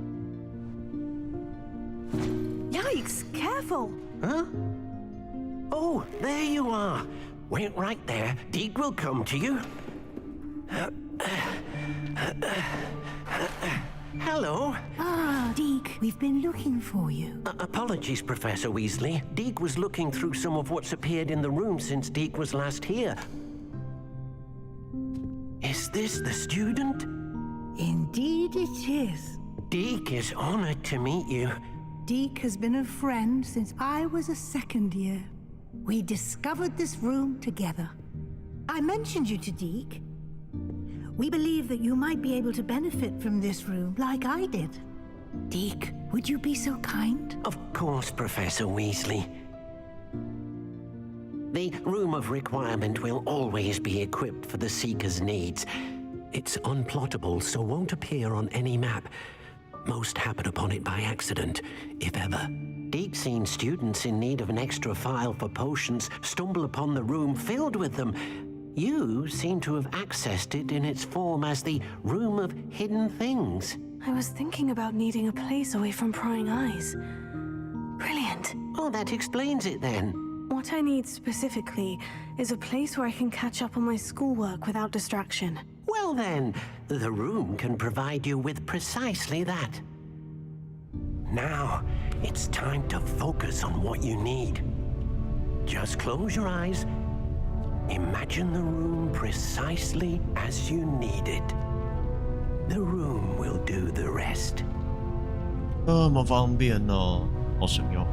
Yikes! Careful! Huh? Oh, there you are. Wait right there. Deke will come to you. Hello. Ah, Deke, we've been looking for you. Apologies, Professor Weasley. Deke was looking through some of what's appeared in the room since Deke was last here. Is this the student? Indeed it is. Deke is honored to meet you. Deke has been a friend since I was a second year. We discovered this room together. I mentioned you to Deke. We believe that you might be able to benefit from this room like I did. Deke, would you be so kind? Of course, Professor Weasley. The Room of Requirement will always be equipped for the Seeker's needs. It's unplottable, so won't appear on any map. Most happen upon it by accident, if ever. Deke's seen students in need of an extra file for potions stumble upon the room filled with them. You seem to have accessed it in its form as the Room of Hidden Things. I was thinking about needing a place away from prying eyes. Brilliant. Oh, that explains it then. What I need specifically is a place where I can catch up on my schoolwork without distraction. Well then, the room can provide you with precisely that. Now, it's time to focus on what you need. Just close your eyes. Imagine the room precisely as you need it. The room will do the rest. 这么方便哦，好省用。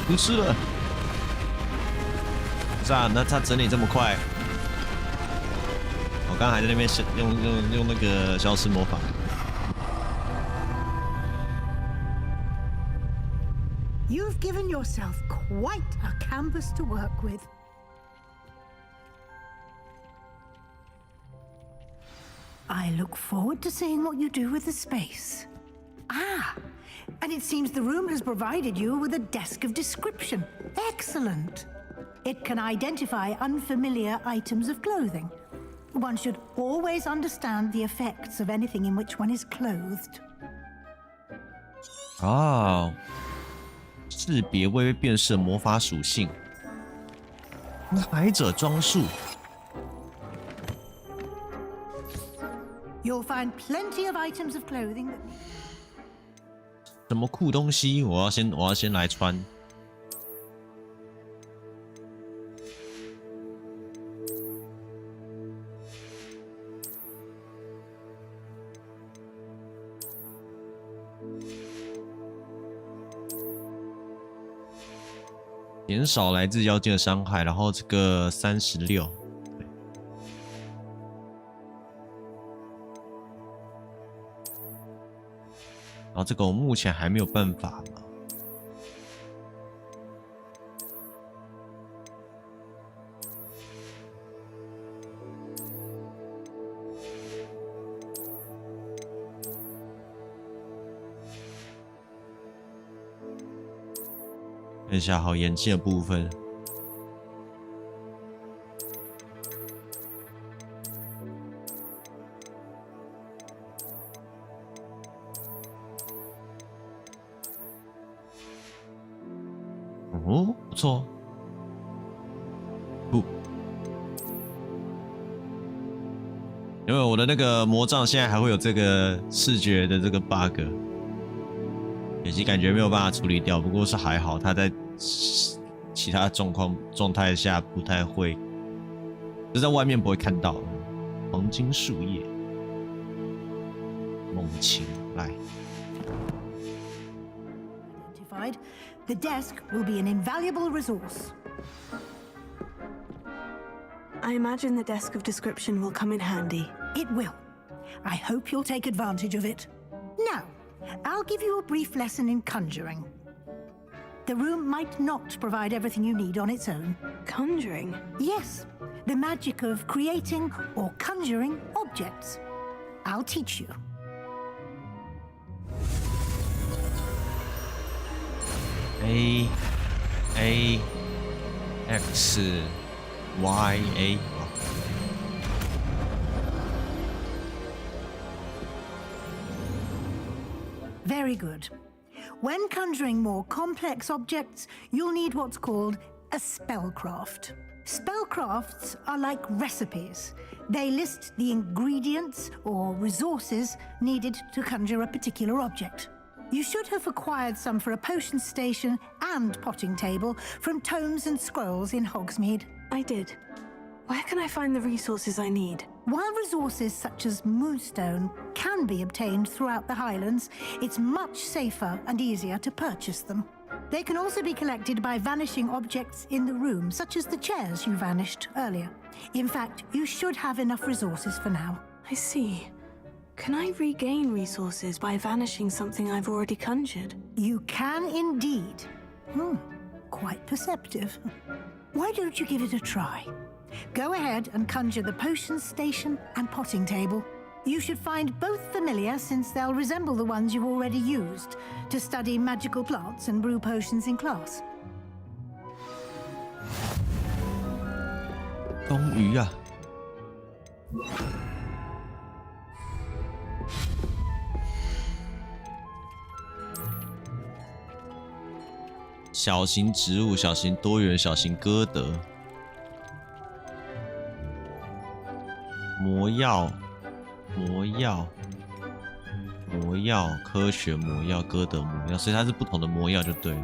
出事了！不是啊，那他整理这么快，我刚刚还在那边用那个消失魔法。You've given yourself quite a canvas to work with. I look forward to seeing what you do with the space. Ah! And it seems the room has provided you with a desk of description. Excellent. It can identify unfamiliar items of clothing. One should always understand the effects of anything in which one is clothed. 哦，识别微辨识魔法属性，来者装束。You'll find plenty of items of clothing that... 什么酷东西？我要先来穿。减少来自妖精的伤害，然后这个36。然后这个我目前还没有办法嘛。看一下，好，演技的部分。哦，不错。不，因为我的那个魔杖现在还会有这个视觉的这个 bug， 以及感觉没有办法处理掉。不过是还好，它在其他状态下不太会，就在外面不会看到。黄金树叶，猛禽来。The desk will be an invaluable resource. I imagine the desk of description will come in handy. It will. I hope you'll take advantage of it. Now, I'll give you a brief lesson in conjuring. The room might not provide everything you need on its own. Conjuring? Yes, the magic of creating or conjuring objects. I'll teach you. A X Y A。Very good. When conjuring more complex objects, you'll need what's called a spellcraft. Spellcrafts are like recipes. They list the ingredients or resources needed to conjure a particular object. You should have acquired some for a potion station and potting table from tomes and scrolls in Hogsmeade. I did. Where can I find the resources I need? While resources such as moonstone can be obtained throughout the Highlands, it's much safer and easier to purchase them. They can also be collected by vanishing objects in the room, such as the chairs you vanished earlier. In fact, you should have enough resources for now. I see. Can I regain resources by vanishing something I've already conjured? You can indeed. Quite perceptive. Why don't you give it a try? Go ahead and conjure the potion station and potting table. You should find both familiar, since they'll resemble the ones you've already used to study magical plants and brew potions in class. 终于啊！小型植物、小型多元、小型歌德、魔药、科学魔药、歌德魔药，所以它是不同的魔药就对了。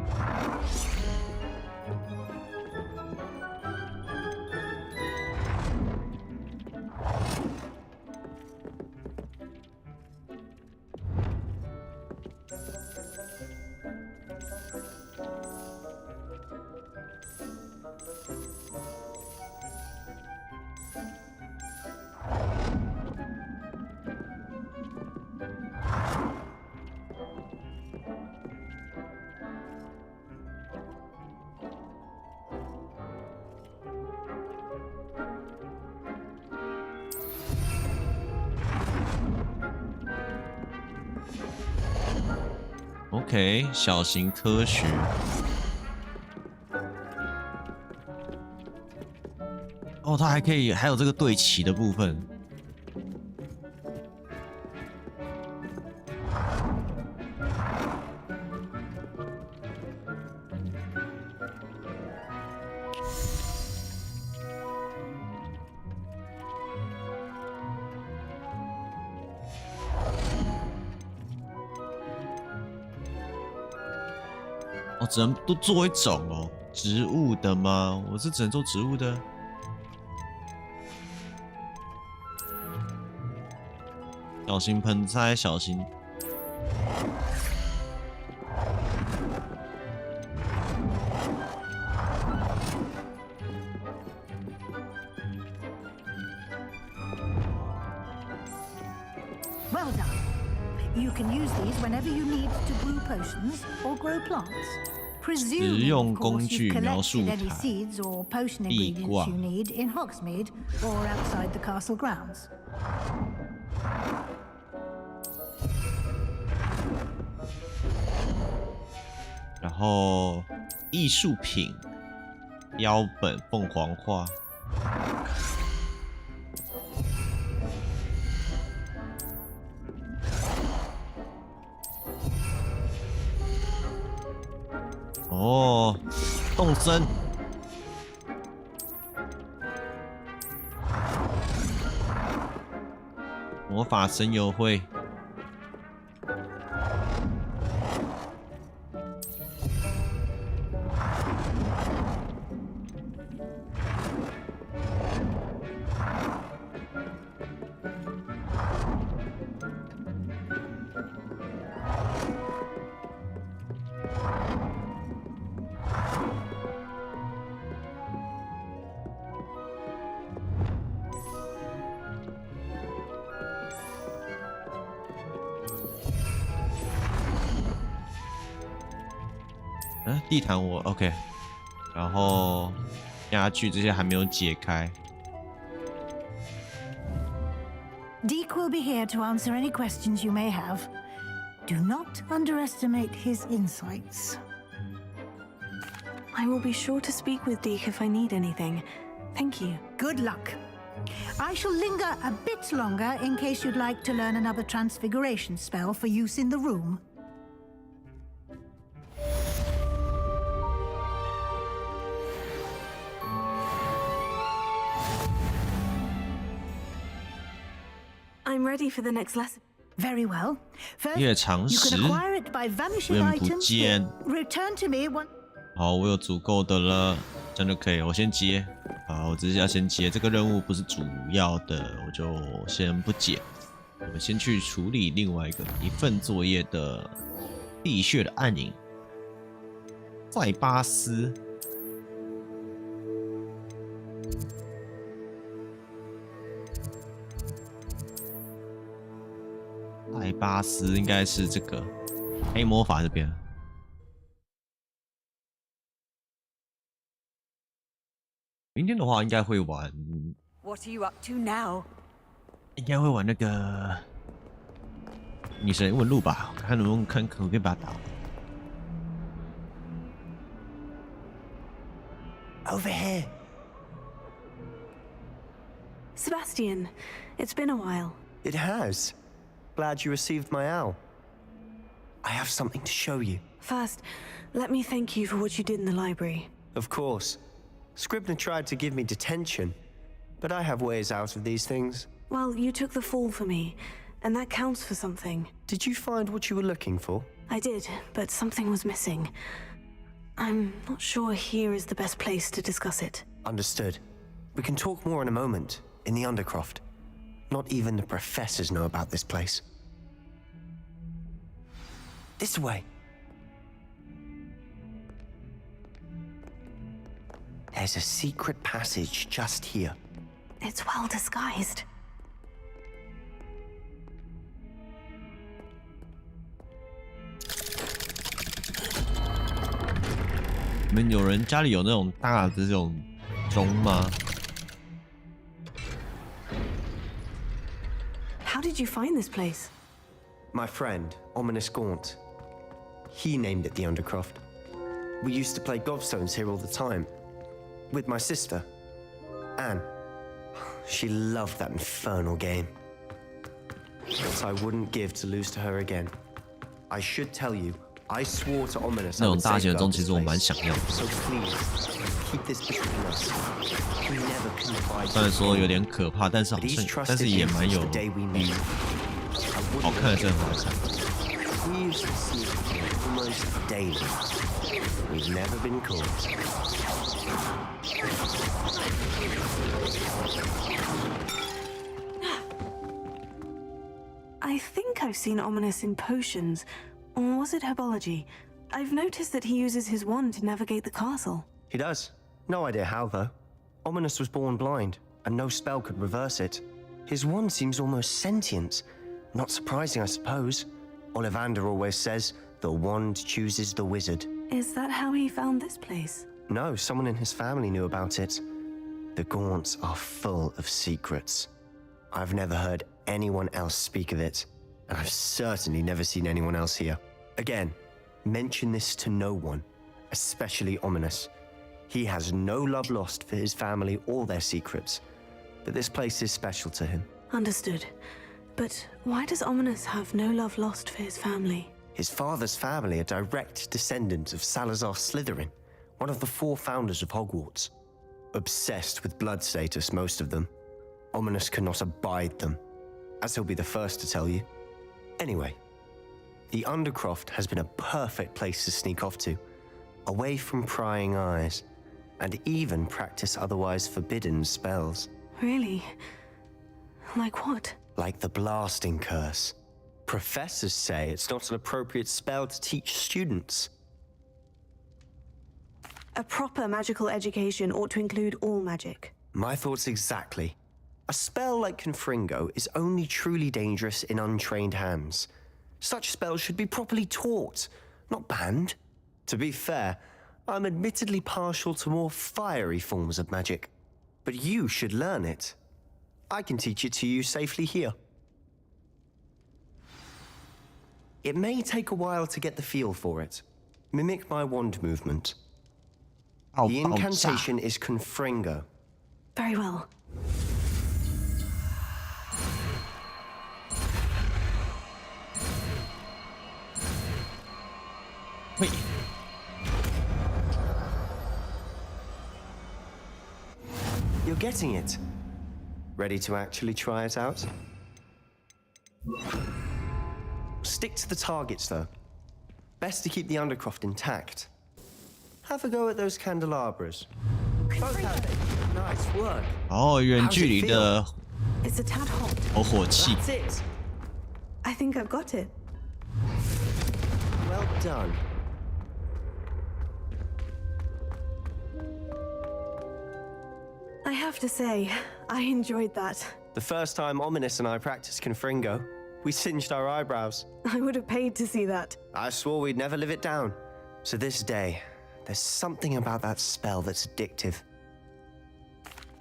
OK， 小型科学。哦，它还可以，还有这个对齐的部分。哦，只能都做一种哦，植物的吗？我是只能做植物的。小型盆栽，小型。Well done. You can use these whenever you need to brew potions or grow plants. Presumably, of course, you've collected any seeds or potion ingredients you need in Hogsmeade or outside the castle grounds. 然后艺术品、标本、凤凰画。哦，动森。魔法神游会。地毯我 OK， 然后家具这些还没有解开。Deke will be here to answer any questions you may have. Do not underestimate his insights. I will be sure to speak with Deke if I need anything. Thank you. Good luck. I shall linger a bit longer in case you'd like to learn another transfiguration spell for use in the room. I'm ready for the next lesson. Very well. First, 夜长时 you can acquire it by vanishing 永远不 items. 见。 Return to me when. 好，我有足够的了，这样就可以。我先接。好，我只是要先接这个任务，不是主要的，我就先不解。我们先去处理另外一份作业的地穴的暗影，在巴斯。在巴斯应该是这个黑魔法这边。明天的话应该会玩。What are you up to now? 应该会玩那个女神问路吧，看能不能可不可以把它打。Over here. Sebastian, it's been a while. It has. Glad you received my owl. I have something to show you. First, let me thank you for what you did in the library. Of course. Scribner tried to give me detention, but I have ways out of these things. Well, you took the fall for me, and that counts for something. Did you find what you were looking for? I did, but something was missing. I'm not sure here is the best place to discuss it. Understood. We can talk more in a moment, in the Undercroft. Not even the professors know about this place. This way. There's a secret passage just here. It's well disguised. 你们有人家里有那种大的这种钟吗？ How did you find this place? My friend, Ominous Gaunt. He named it the Undercroft. We used to play gobstones here all the time. With my sister, Anne. She loved that infernal game. What I wouldn't give to lose to her again. I should tell you, I swore to Ominous 那 I 种 would 大型的钟， safeguard 其 this 实我蛮 place. 想要的。 So please, keep this between us. We never confide. 虽然说有点可怕，但是好像，但是也蛮有好看的，真的很好看。 We used to sneak almost daily. We've never been caught. I think I've seen Ominous in potions. Or was it herbology? I've noticed that he uses his wand to navigate the castle. He does. No idea how, though. Ominous was born blind, and no spell could reverse it. His wand seems almost sentient, Not surprising, I suppose. Ollivander always says, the wand chooses the wizard. Is that how he found this place? No, someone in his family knew about it. The Gaunts are full of secrets. I've never heard anyone else speak of it, and I've certainly never seen anyone else here. Again, mention this to no one, especially Ominous. He has no love lost for his family or their secrets, but this place is special to him. Understood. But why does Ominous have no love lost for his family? His father's family are direct descendants of Salazar Slytherin, one of the 4 founders of Hogwarts. Obsessed with blood status, most of them. Ominous cannot abide them, as he'll be the first to tell you. Anyway, the Undercroft has been a perfect place to sneak off to, away from prying eyes, and even practice otherwise forbidden spells. Really? Like what? Like the blasting curse. Professors say it's not an appropriate spell to teach students. A proper magical education ought to include all magic. My thoughts exactly. A spell like Confringo is only truly dangerous in untrained hands. Such spells should be properly taught, not banned. To be fair, I'm admittedly partial to more fiery forms of magic. But you should learn it. I can teach it to you safely here. It may take a while to get the feel for it. Mimic my wand movement. The incantation is Confringo. Very well. Wait. You're getting it. Ready to actually try it out? Stick to the targets, though. Best to keep the Undercroft intact. Have a go at those candelabras. Both have it. Nice work. 哦，远距离的 It's a tad hot. 火器。 That's it. I think I've got it. Well done. I have to say, I enjoyed that. The first time Ominous and I practiced Confringo, we singed our eyebrows. I would have paid to see that. I swore we'd never live it down. So this day, there's something about that spell that's addictive.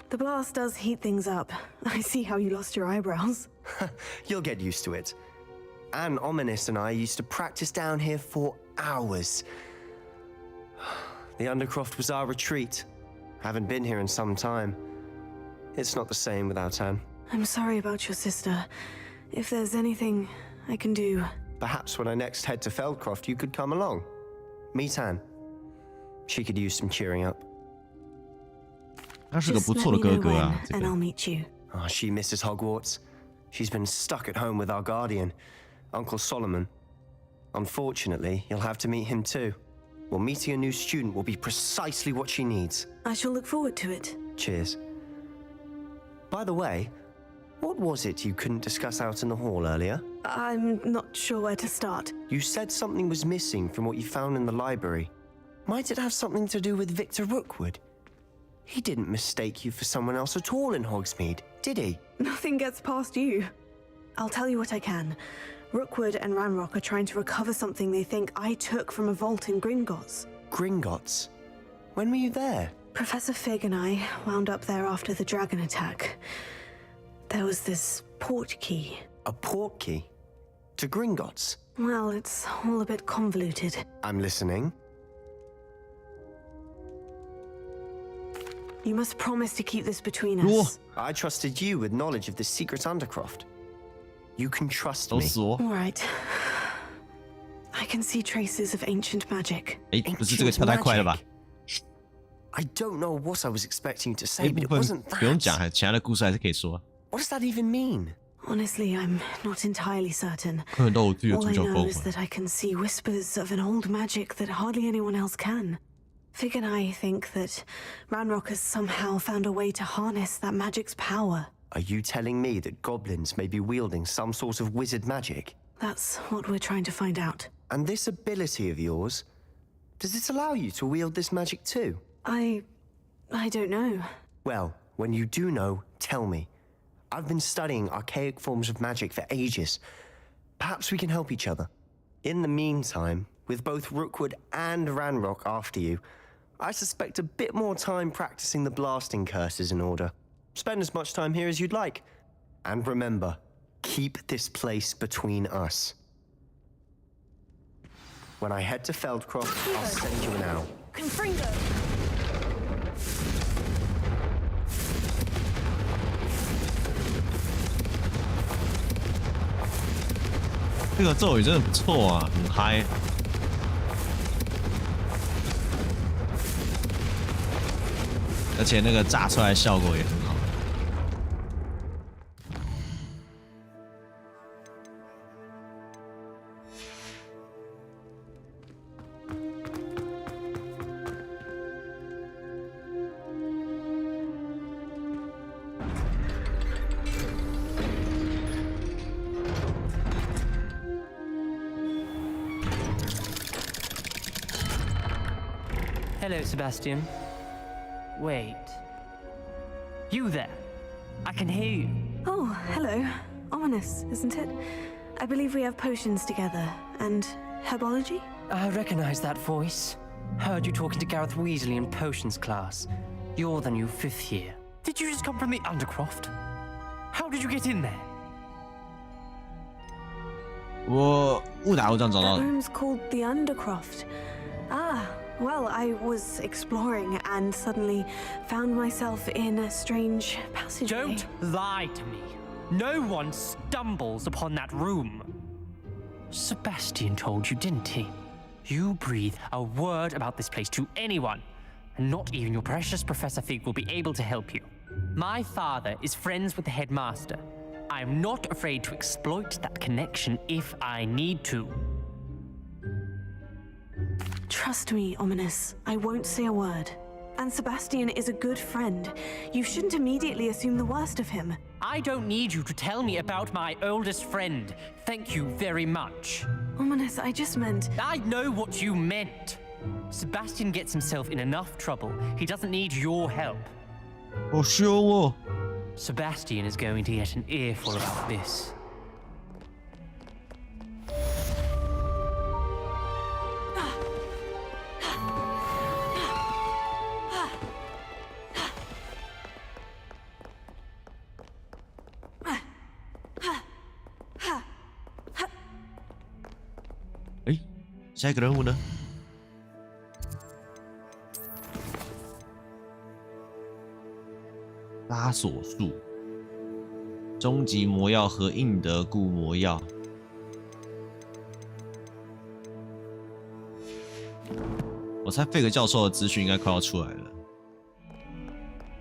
The blast does heat things up. I see how you lost your eyebrows. You'll get used to it. And Ominous and I used to practice down here for hours. The Undercroft was our retreat. Haven't been here in some time. It's not the same without Anne. I'm sorry about your sister. If there's anything I can do... Perhaps when I next head to Feldcroft, you could come along. Meet Anne. She could use some cheering up. 他是个不错的哥哥啊，这 and 个 I'll meet you. Oh, she misses Hogwarts. She's been stuck at home with our guardian, Uncle Solomon. Unfortunately, you'll have to meet him too. Well, meeting a new student will be precisely what she needs. I shall look forward to it. Cheers. By the way, what was it you couldn't discuss out in the hall earlier? I'm not sure where to start. You said something was missing from what you found in the library. Might it have something to do with Victor Rookwood? He didn't mistake you for someone else at all in Hogsmeade, did he? Nothing gets past you. I'll tell you what I can. Rookwood and Ranrock are trying to recover something they think I took from a vault in Gringotts. Gringotts? When were you there? Professor Fig and I wound up there after the dragon attack. There was this port key. A port key? To Gringotts? Well, it's all a bit convoluted. I'm listening. You must promise to keep this between us. I trusted you with knowledge of the secret Undercroft. You can trust me. All right. I can see traces of ancient magic. 哎，不是这个跳太快了吧？ I don't know what I was expecting you to say, but it wasn't that. 不用讲，其他的故事还是可以说。 What does that even mean? Honestly, I'm not entirely certain. 看到我自己的 All 主 I 角 know 光 is 环。 that I can see whispers of an old magic that hardly anyone else can. Fig and I think that Ranrock has somehow found a way to harness that magic's power. Are you telling me that goblins may be wielding some sort of wizard magic? That's what we're trying to find out. And this ability of yours, does it allow you to wield this magic too? I don't know. Well, when you do know, tell me. I've been studying archaic forms of magic for ages, Perhaps we can help each other. In the meantime, with both Rookwood and Ranrock after you, I suspect a bit more time practicing the blasting curse is in order. Spend as much time here as you'd like. And remember, keep this place between us. When I head to Feldcroft, I'll send you an owl. Confringo! 这个咒语真的不错啊，很嗨。而且那个炸出来的效果也很好。Hello, Sebastian. Wait. You there? I can hear you. Oh, hello. Ominous, isn't it? I believe we have potions together. And herbology? I recognize that voice. Heard you talking to Gareth Weasley in potions class. You're the new 5th year. Did you just come from the Undercroft? How did you get in there? 我误打误撞找到 That 了。 room's called the Undercroft. Ah, well, I was exploring and suddenly found myself in a strange passageway. Don't lie to me. No one stumbles upon that room. Sebastian told you, didn't he? You breathe a word about this place to anyone, and not even your precious Professor Fig will be able to help you. My father is friends with the headmaster. I am not afraid to exploit that connection if I need to. Trust me, Ominous. I won't say a word. And Sebastian is a good friend. You shouldn't immediately assume the worst of him. I don't need you to tell me about my oldest friend. Thank you very much. Ominous, I just meant... I know what you meant. Sebastian gets himself in enough trouble. He doesn't need your help. Oh, sure. Sebastian is going to get an earful about this. Hey, 下一个任务呢？拉锁术、终极魔药和印德固魔药。我猜费格教授的资讯应该快要出来了，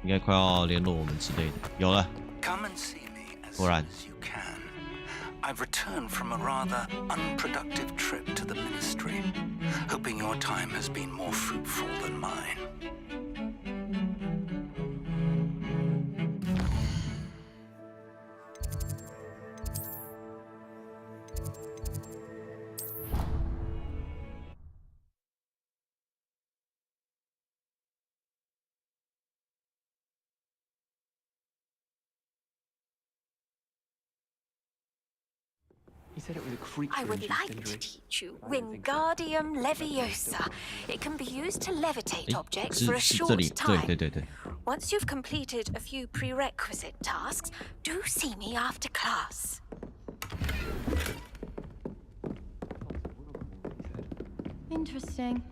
应该快要联络我们之类的。有了，果然。 I've returned from a rather unproductive trip to the Ministry, hoping your time has been more fruitful than mine. He said it was a creature. I would like to teach you Wingardium Leviosa. It can be used to levitate objects for a short time. Once you've completed a few prerequisite tasks, do see me after class. Interesting.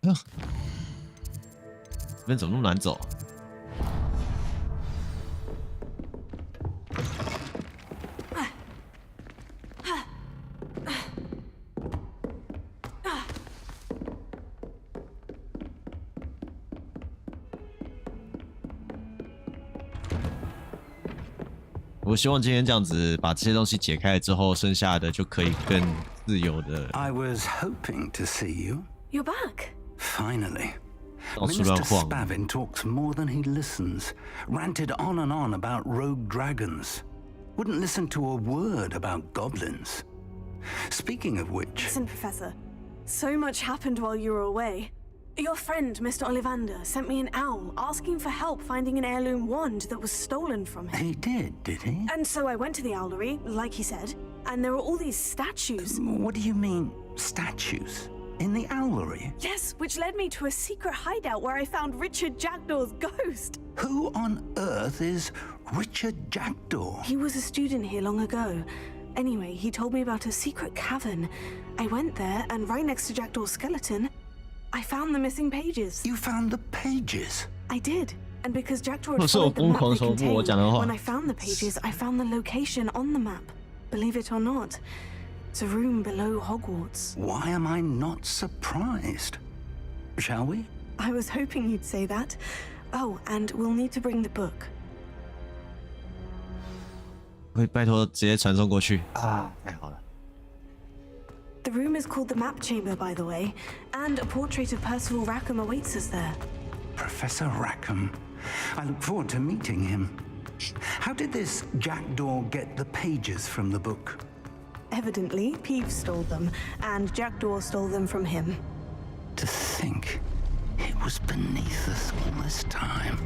这边怎么那么难走？ 我希望今天这样子把这些东西解开了之后，剩下的就可以更自由的。I was hoping to see you. You're back. Finally. 到处乱 Minister 晃。 Spavin talks more than he listens. Ranted on and on about rogue dragons. Wouldn't listen to a word about goblins. Speaking of which... Listen, Professor. So much happened while you were away. Your friend, Mr. Ollivander, sent me an owl asking for help finding an heirloom wand that was stolen from him. He did he? And so I went to the owlery, like he said, and there were all these statues. What do you mean, statues? In the owlery? Yes, which led me to a secret hideout where I found Richard Jackdaw's ghost. Who on earth is Richard Jackdaw? He was a student here long ago. Anyway, he told me about a secret cavern. I went there, and right next to Jackdaw's skeleton, I found the missing pages. You found the pages? I did. And because Jackdaw had followed the map they contained, when I found the pages, I found the location on the map. Believe it or not, it's a room below Hogwarts. Why am I not surprised? Shall we? I was hoping you'd say that. Oh, and we'll need to bring the book. 会拜托直接传送过去啊！太好了。The room is called the Map Chamber, by the way, and a portrait of Percival Rackham awaits us there. Professor Rackham. I look forward to meeting him. How did this Jackdaw get the pages from the book? Evidently, Peeves stole them, and Jackdaw stole them from him. To think it was beneath us all this time.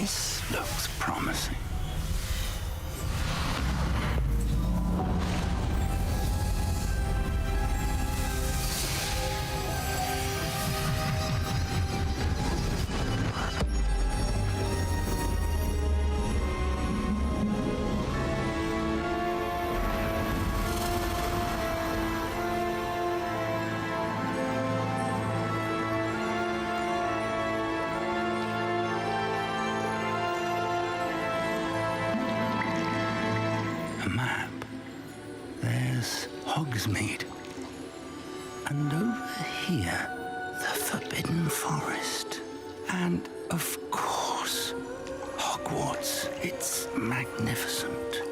This looks promising. Map. There's Hogsmeade. And over here, the Forbidden Forest. And, of course, Hogwarts. It's magnificent.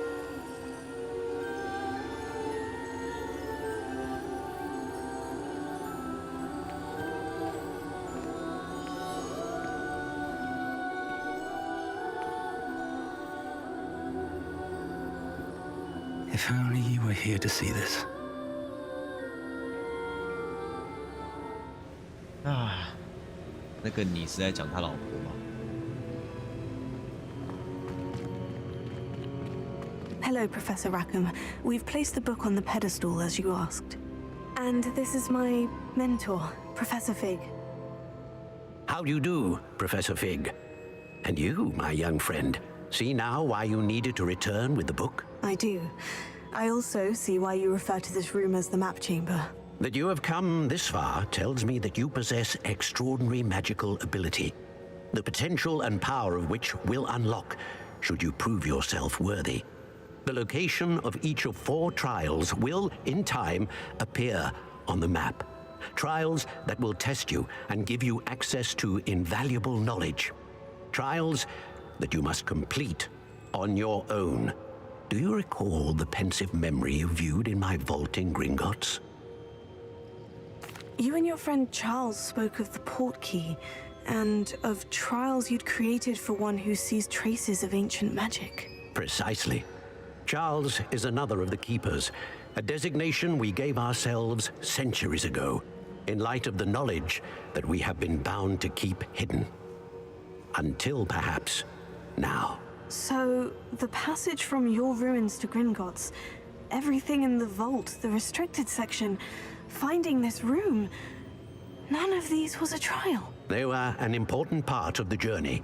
If only you were here to see this. 啊，那个你是在讲他老婆吗？ Hello, Professor Rackham. We've placed the book on the pedestal as you asked. And this is my mentor, Professor Fig. How do you do, Professor Fig? And you, my young friend, see now why you needed to return with the book? I do. I also see why you refer to this room as the Map Chamber. That you have come this far tells me that you possess extraordinary magical ability, the potential and power of which will unlock should you prove yourself worthy. The location of each of 4 trials will, in time, appear on the map. Trials that will test you and give you access to invaluable knowledge. Trials that you must complete on your own. Do you recall the pensive memory you viewed in my vault in Gringotts? You and your friend Charles spoke of the portkey, and of trials you'd created for one who sees traces of ancient magic. Precisely. Charles is another of the Keepers, a designation we gave ourselves centuries ago, in light of the knowledge that we have been bound to keep hidden. Until perhaps now. So, the passage from your ruins to Gringotts, everything in the vault, the restricted section, finding this room, none of these was a trial. They were an important part of the journey,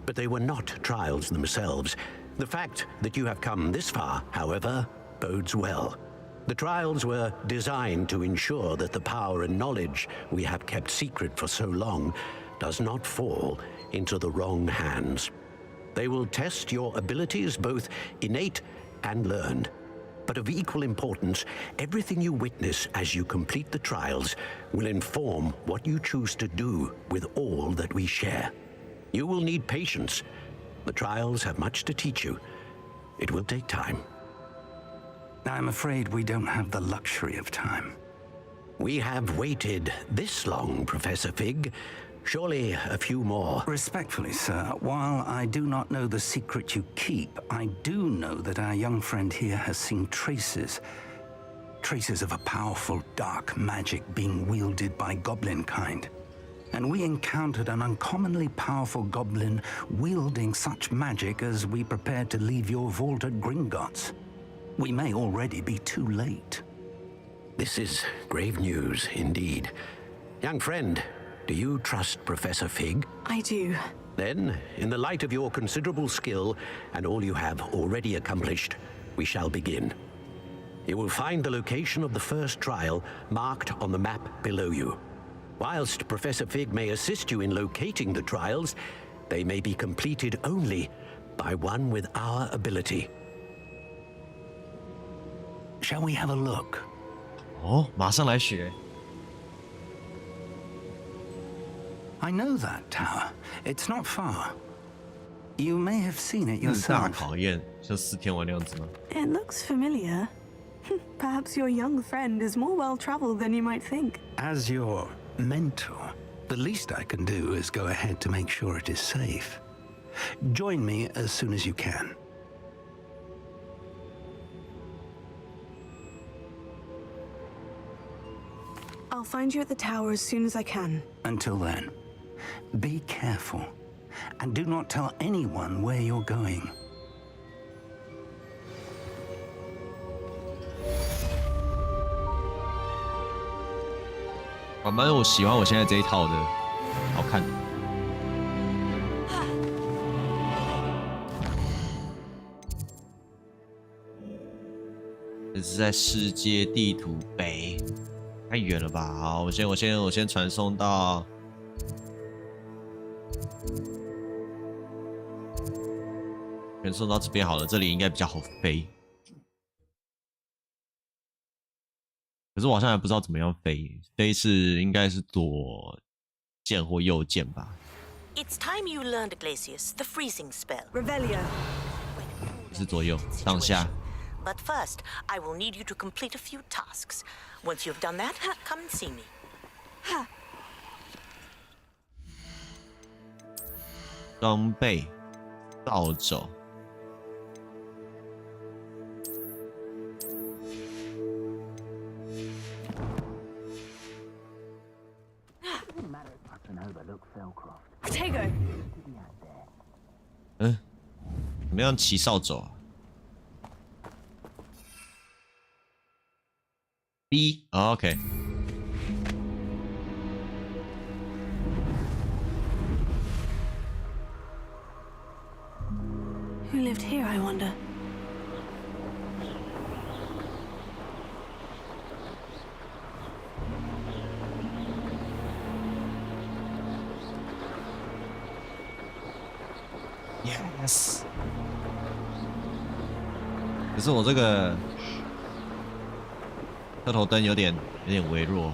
but they were not trials themselves. The fact that you have come this far, however, bodes well. The trials were designed to ensure that the power and knowledge we have kept secret for so long does not fall into the wrong hands. They will test your abilities, both innate and learned. But of equal importance, everything you witness as you complete the trials will inform what you choose to do with all that we share. You will need patience. The trials have much to teach you. It will take time. I'm afraid we don't have the luxury of time. We have waited this long, Professor Fig. Surely a few more. Respectfully, sir, while I do not know the secret you keep, I do know that our young friend here has seen traces of a powerful dark magic being wielded by goblin kind. And we encountered an uncommonly powerful goblin wielding such magic as we prepared to leave your vault at Gringotts. We may already be too late. This is grave news indeed. Young friend, do you trust Professor Fig? I do. Then, in the light of your considerable skill and all you have already accomplished, we shall begin. You will find the location of the first trial marked on the map below you. Whilst Professor Fig may assist you in locating the trials, they may be completed only by one with our ability. Shall we have a look? 哦，马上来学。I know that tower. It's not far. You may have seen it yourself. 大考验，像4天玩那样子吗？ It looks familiar. Perhaps your young friend is more well-traveled than you might think. As your mentor, the least I can do is go ahead to make sure it is safe. Join me as soon as you can. I'll find you at the tower as soon as I can. Until then, be careful and do not tell anyone where you're going. 我喜欢我现在这一套的，好看。这是在世界地图北，太远了吧？好，我先传送到。传送到这边好了，这里应该比较好飞。可是我好像还不知道怎么样飞，飞是应该是左键或右键吧。It's time you learned, Glacius, the freezing spell. Revelio. 是左右上下。But first, I will need you to complete a few tasks. Once you've done that, come and see me. 装备，倒走。Potato. 嗯，怎么样骑扫帚啊 ？B， 哦 OK。Who lived here, I wonder? Yes。可是我这个车头灯有点微弱。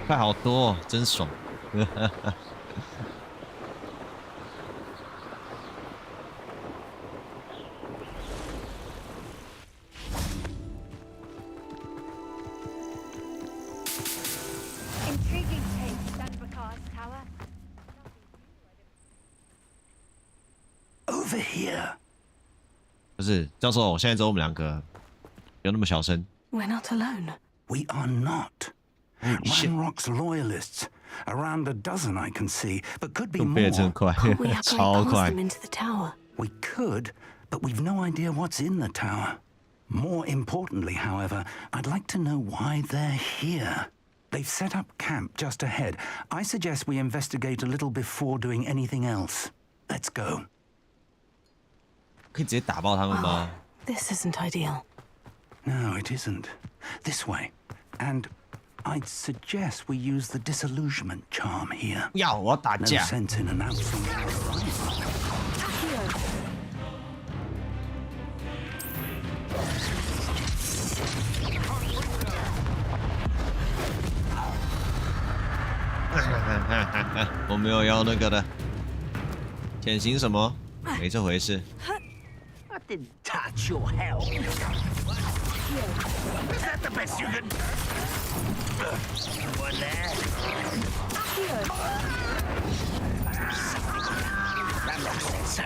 快好多、哦，真爽！Intriguing take, Sandrakar's tower. Over here. 不是，教授，现在只有我们两个，不要那么小声。 We're not alone. We are not. Ranrock's loyalists Around a dozen I can see, but could be 都飞得真 more. 快， Can't we hack 超 past 快 them。into the tower? We could, but we've no idea what's in the tower. More importantly, however, I'd like to know why they're here. They've set up camp just ahead. I suggest we investigate a little before doing anything else. Let's go. 可以直接打爆他们吗？ This isn't ideal. No, it isn't. This way. And I'd suggest we use the disillusionment charm here. 要我要打 No 架。 sense in announcing our arrival. 我没有要那个的。潜行什么？没这回事。 I didn't touch your health. Is that the best you can do? Someone there? Ramlock said so.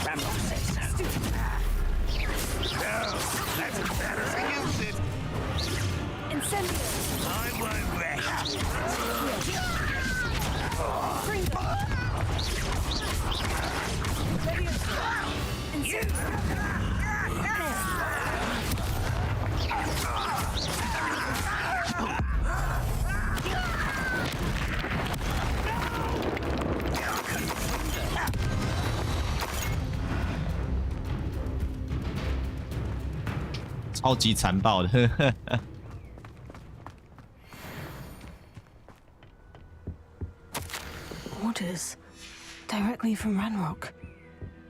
Ramlock said so. No, that's as bad as I used it. Incendio. I won't rest. Incendio. 超级残暴的。Orders. Directly from Ranrock.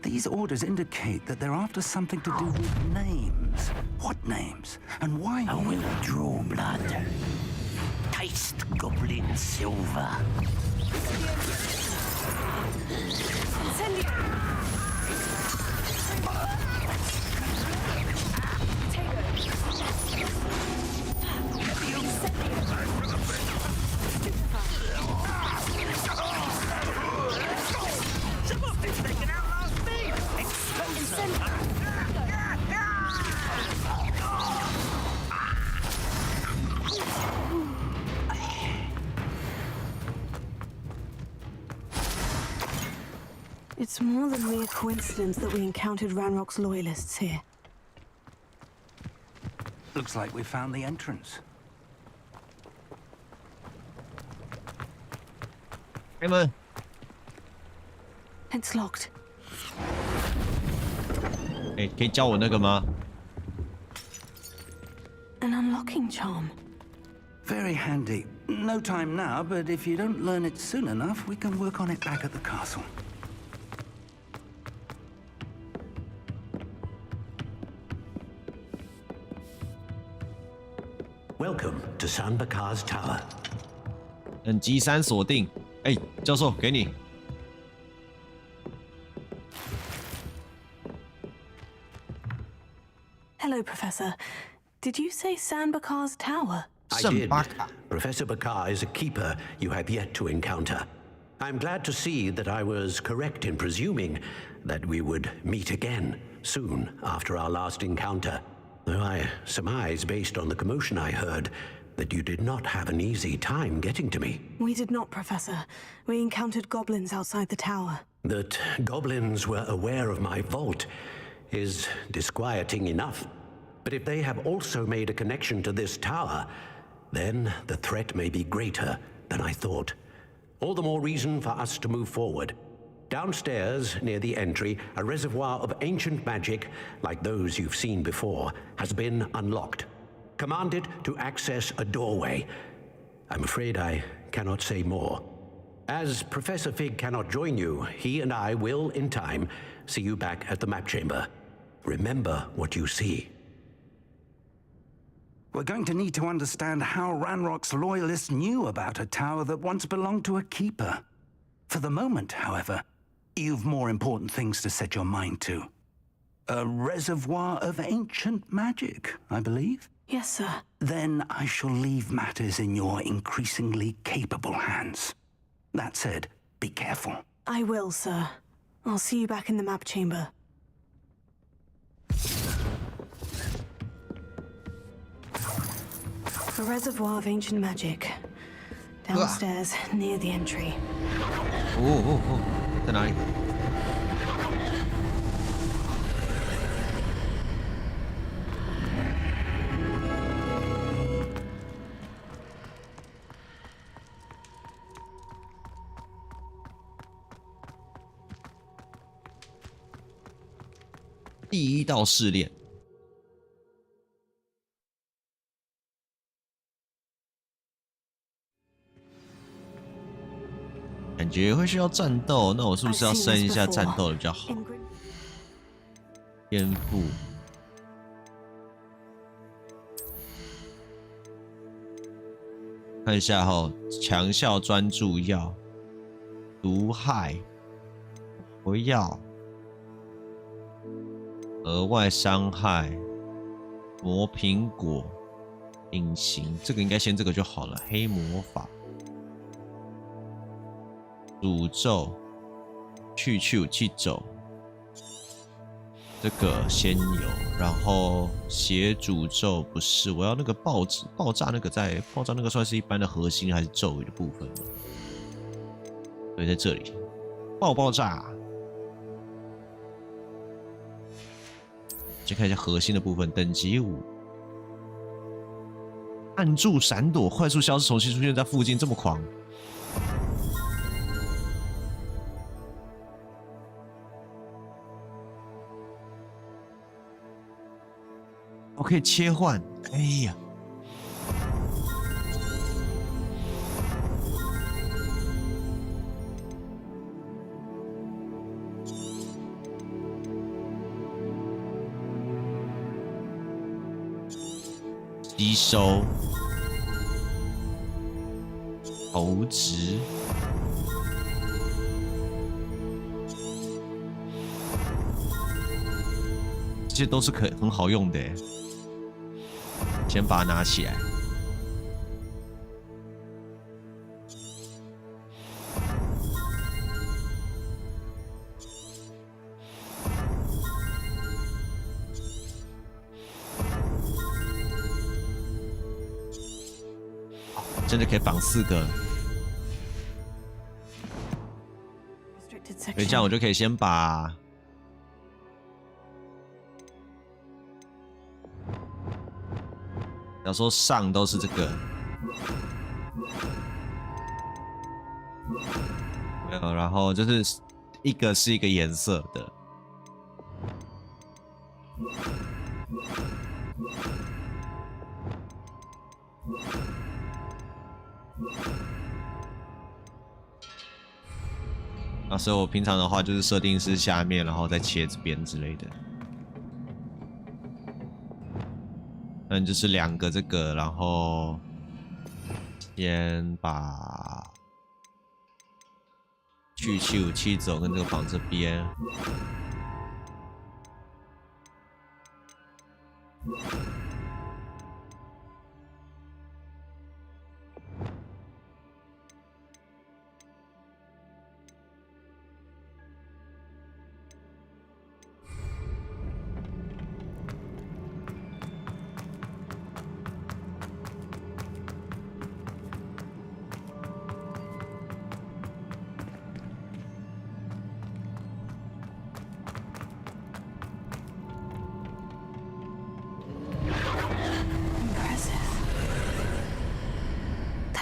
These orders indicate that they're after something to do with names. What names? And why? I will draw blood. Taste goblin silver. Incendio. It's more than mere coincidence that we encountered Ranrock's loyalists here. Looks like we found the entrance. 开门。 It's locked. 哎，可以教我那个吗？ An unlocking charm. Very handy. No time now, but if you don't learn it soon enough, we can work on it back at the castle. Welcome to Sanbakar's Tower. 等级3锁定。哎，教授，给你。 Hello, Professor. Did you say Sanbakar's Tower? I did. Professor Bakar is a keeper you have yet to encounter. I'm glad to see that I was correct in presuming that we would meet again soon after our last encounter. Though I surmise, based on the commotion I heard, that you did not have an easy time getting to me. We did not, Professor. We encountered goblins outside the tower. That goblins were aware of my vault is disquieting enough. But if they have also made a connection to this tower, then the threat may be greater than I thought. All the more reason for us to move forward. Downstairs, near the entry, a reservoir of ancient magic, like those you've seen before, has been unlocked. Command it to access a doorway. I'm afraid I cannot say more. As Professor Fig cannot join you, he and I will, in time, see you back at the map chamber. Remember what you see. We're going to need to understand how Ranrock's loyalists knew about a tower that once belonged to a keeper. For the moment, however, you've more important things to set your mind to. A reservoir of ancient magic, I believe? Yes, sir. Then I shall leave matters in your increasingly capable hands. That said, be careful. I will, sir. I'll see you back in the map chamber. A reservoir of ancient magic. Downstairs, near the entry. 在哪里？第1道试炼。感觉会需要战斗，那我是不是要升一下战斗的比较好？天赋，看一下哈，强效专注药、毒害、火药、额外伤害、磨苹果、隐形，这个应该先这个就好了。黑魔法。诅咒、气咒，这个先有，然后血诅咒不是，我要那个爆炸那个爆炸那个算是一般的核心还是咒语的部分吗？对，在这里，爆炸。先看一下核心的部分，等级5，按住闪躲，快速消失，重新出现在附近，这么狂。我可以切换，哎呀，吸收，投掷，这些都是很好用的耶。先把它拿起来。真的可以绑4个。所以这样我就可以先把。假如说上都是这个，没有，然后就是一个是一个颜色的，啊，所以我平常的话就是设定是下面，然后再切这边之类的。就是2个这个，然后先把气走跟这个绑这边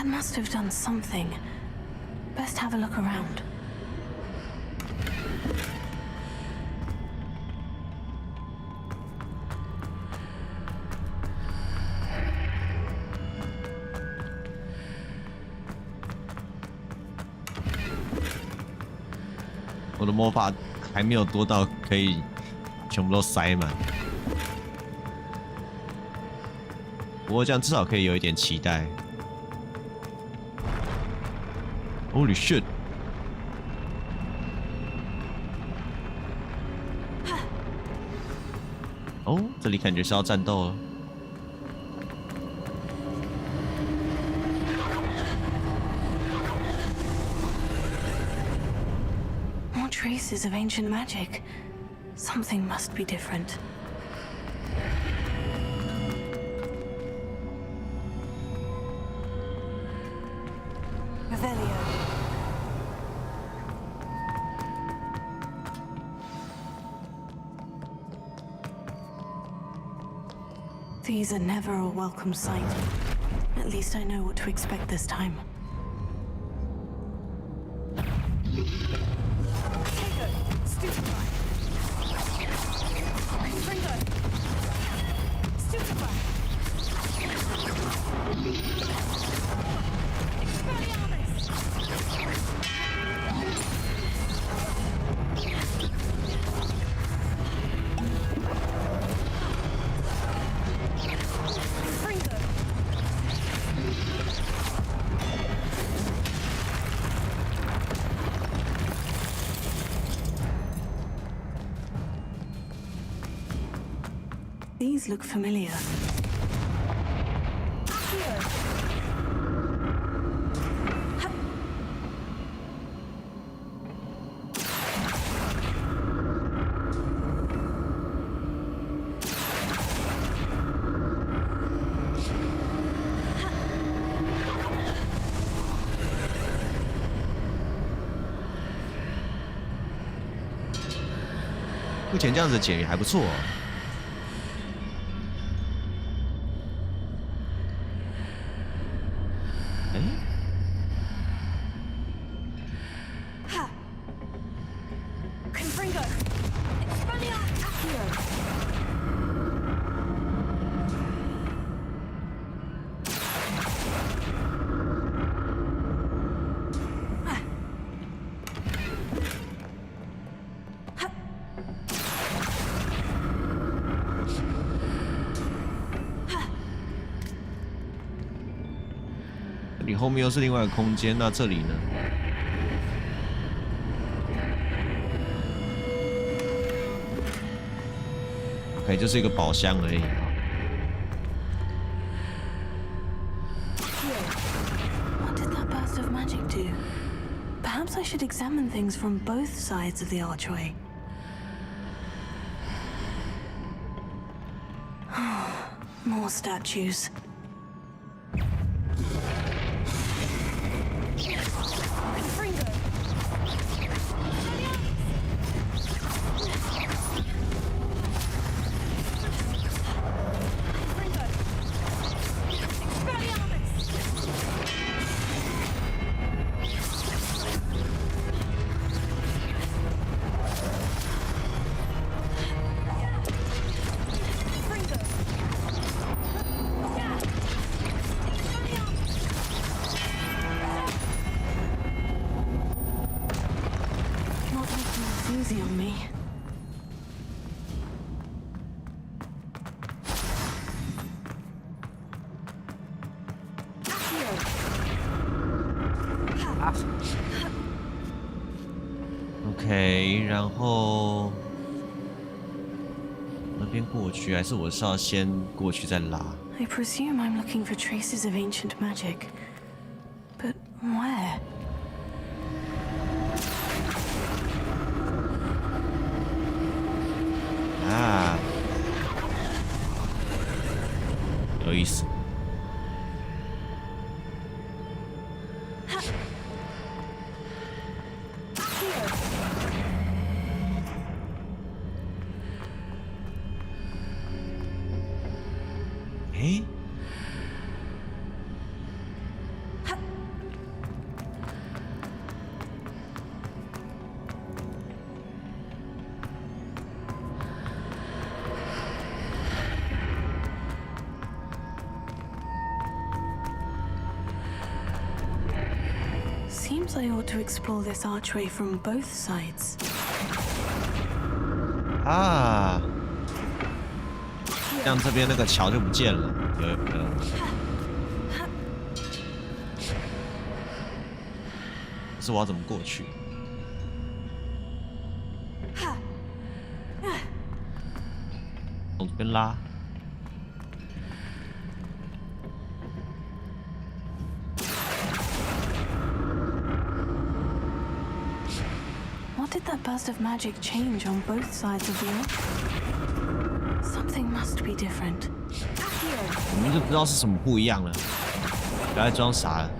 ，Must have done something. Best have a look around.我的魔法还没有多到可以全部都塞满，不过这样至少可以有一点期待。Holy shit！ 哦，这里感觉是要战斗了。traces of ancient magic. Something must be different. Revelio. These are never a welcome sight. At least I know what to expect this time. These look familiar. 目前这样子剪也还不错哦。你后面又是另外一个空间，那这里呢？ OK， 就是一个宝箱而已。What did that burst of magic do? Perhaps I should examine things from both sides of the archway. More statues. Easy on me. OK， 然后那边过去，还是我是要先过去再拉 I presume I'm looking for traces of ancient magic, but where? 啊，有意思。诶？ Seems I ought to explore this archway from both sides. 啊，这样这边那个桥就不见了。可是我要怎么过去？从这边拉。 What How did that burst of magic change on both sides of the archway? Something must be different. 我们就不知道是什么不一样了，不要再装傻了。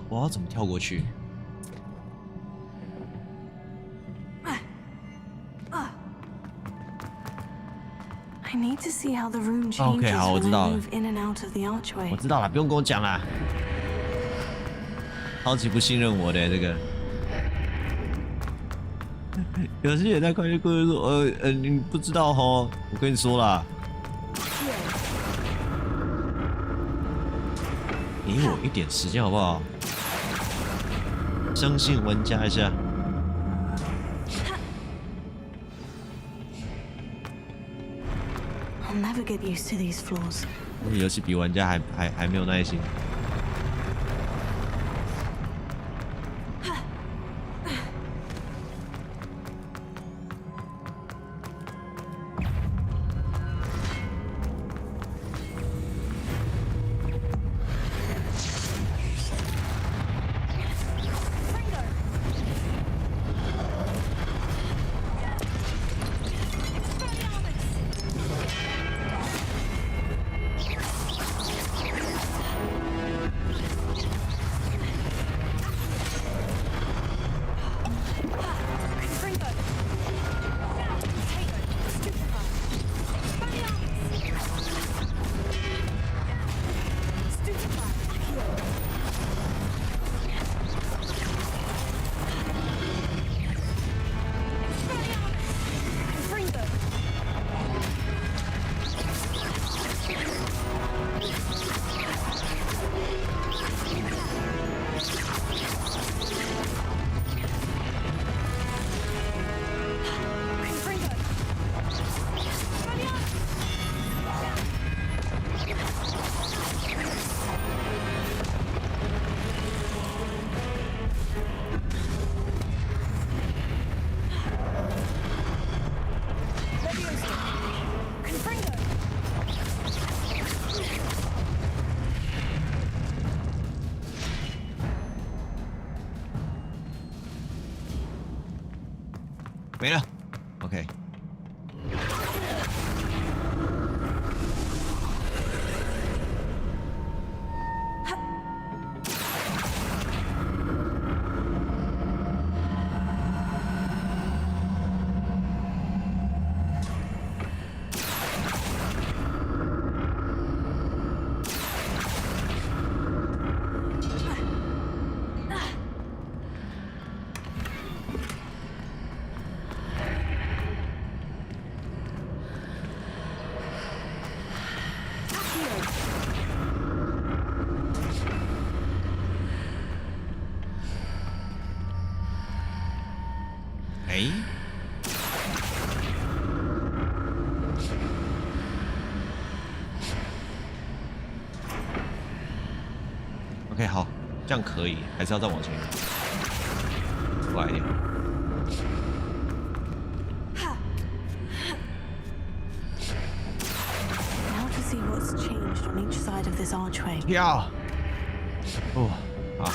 我要怎么跳过去？ I need to see how the room changes when I move in and out of the archway. 我知道了，不用跟我讲啦。超级不信任我的这个。有些人在快乐过程说，你不知道吼，我跟你说啦。给我一点时间好不好？相信玩家一下。 I'll never get used to these floors. 这游戏比玩家还没有耐心。没了 ，OK。OK， 好，这样可以，还是要再往前一点，快一点。Now to see what's changed on each side of this archway. 跳，哦，好。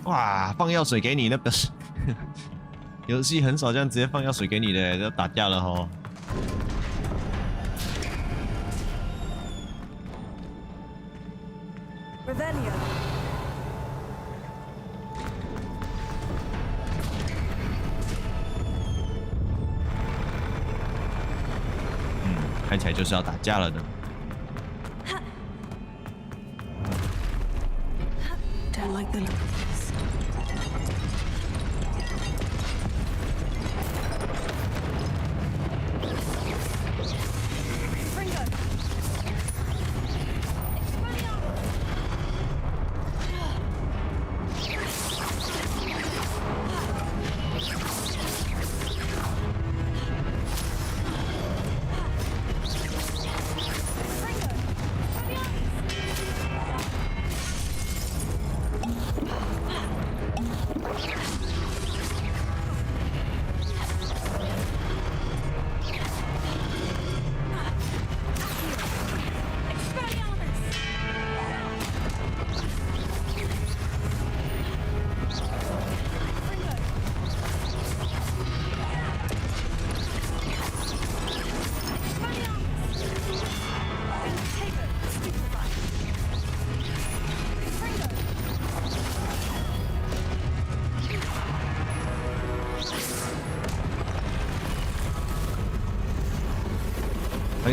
哇，放药水给你，那表示游戏很少这样直接放药水给你的，要打架了吼。看起来就是要打架了呢。 Don't like the look of this.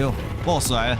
呦 ，BOSS 来了！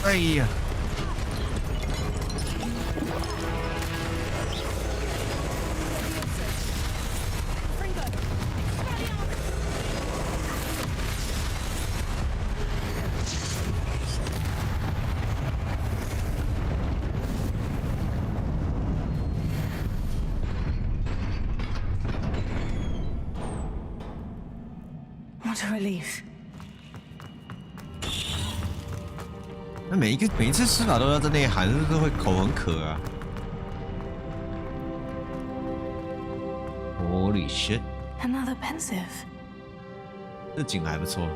哎呀！What a relief. 那每一次施法都要在那里喊，是不是会口很渴啊 ？Holy shit! Another pensive. 这景还不错，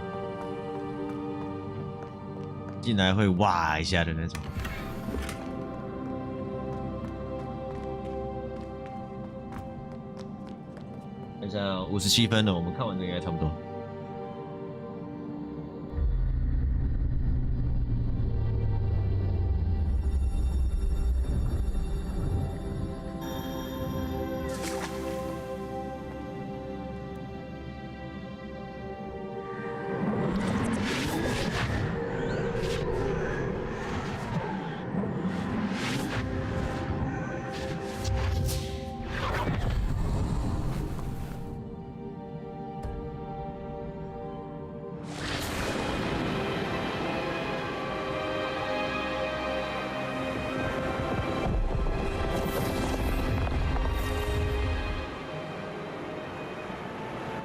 进来会哇一下的那种。看一下57分了，我们看完这应该差不多。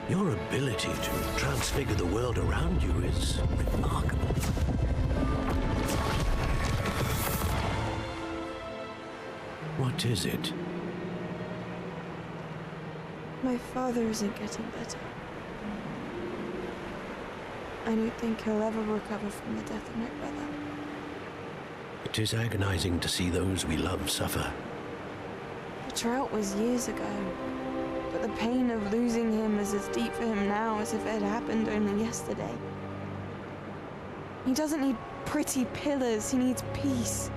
Your ability to transfigure the world around you is remarkable. What is it? My father isn't getting better. I don't think he'll ever recover from the death of my brother. It is agonizing to see those we love suffer. The drought was years ago. But the pain of losing him is as deep for him now as if it had happened only yesterday. He doesn't need pretty pillars, he needs peace.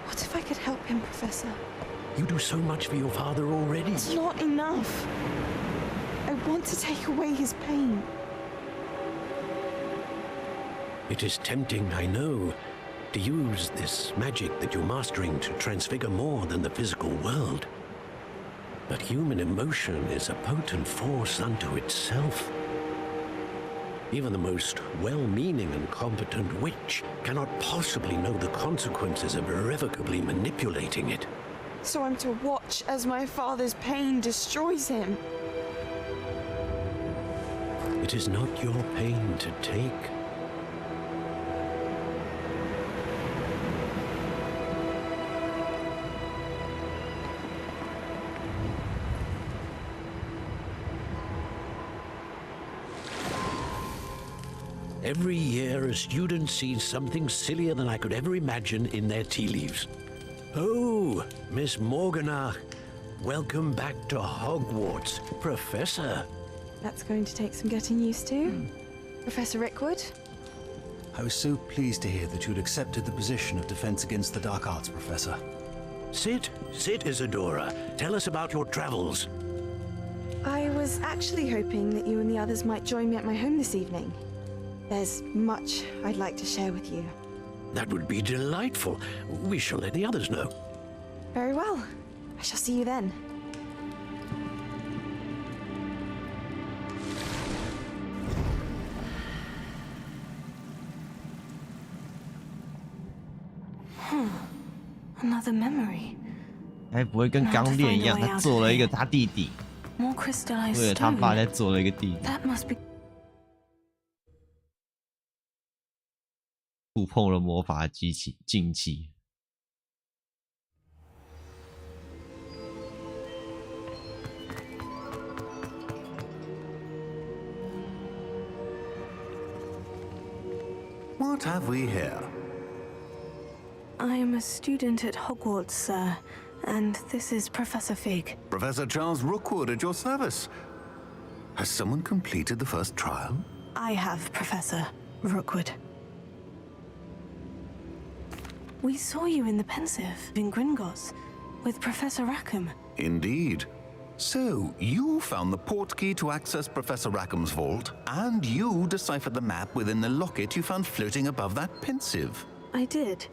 What if I could help him, Professor? You do so much for your father already. It's not enough. I want to take away his pain. It is tempting, I know, to use this magic that you're mastering to transfigure more than the physical world. But human emotion is a potent force unto itself. Even the most well-meaning and competent witch cannot possibly know the consequences of irrevocably manipulating it. So I'm to watch as my father's pain destroys him. It is not your pain to take. Every year, a student sees something sillier than I could ever imagine in their tea leaves. Oh, Miss Morganach, welcome back to Hogwarts, Professor. That's going to take some getting used to. Professor Rickwood? I was so pleased to hear that you'd accepted the position of Defense Against the Dark Arts Professor. Sit, Isadora. Tell us about your travels. I was actually hoping that you and the others might join me at my home this evening. There's much I'd like to share with you. That would be delightful. We shall let the others know. Very well. I shall see you then. Another memory. 该不会跟刚练一样，他做了一个他弟弟， More crystallized 为了他 stone. 爸再做了一个弟弟， That must be. 触碰了魔法机器禁忌。What have we here? I am a student at Hogwarts, sir, and this is Professor Fig. Professor Charles Rookwood at your service. Has someone completed the first trial? I have, Professor Rookwood. We saw you in the Pensive in Gringotts with Professor Rackham. Indeed. So, you found the portkey to access Professor Rackham's vault, and you deciphered the map within the locket you found floating above that Pensive. I did.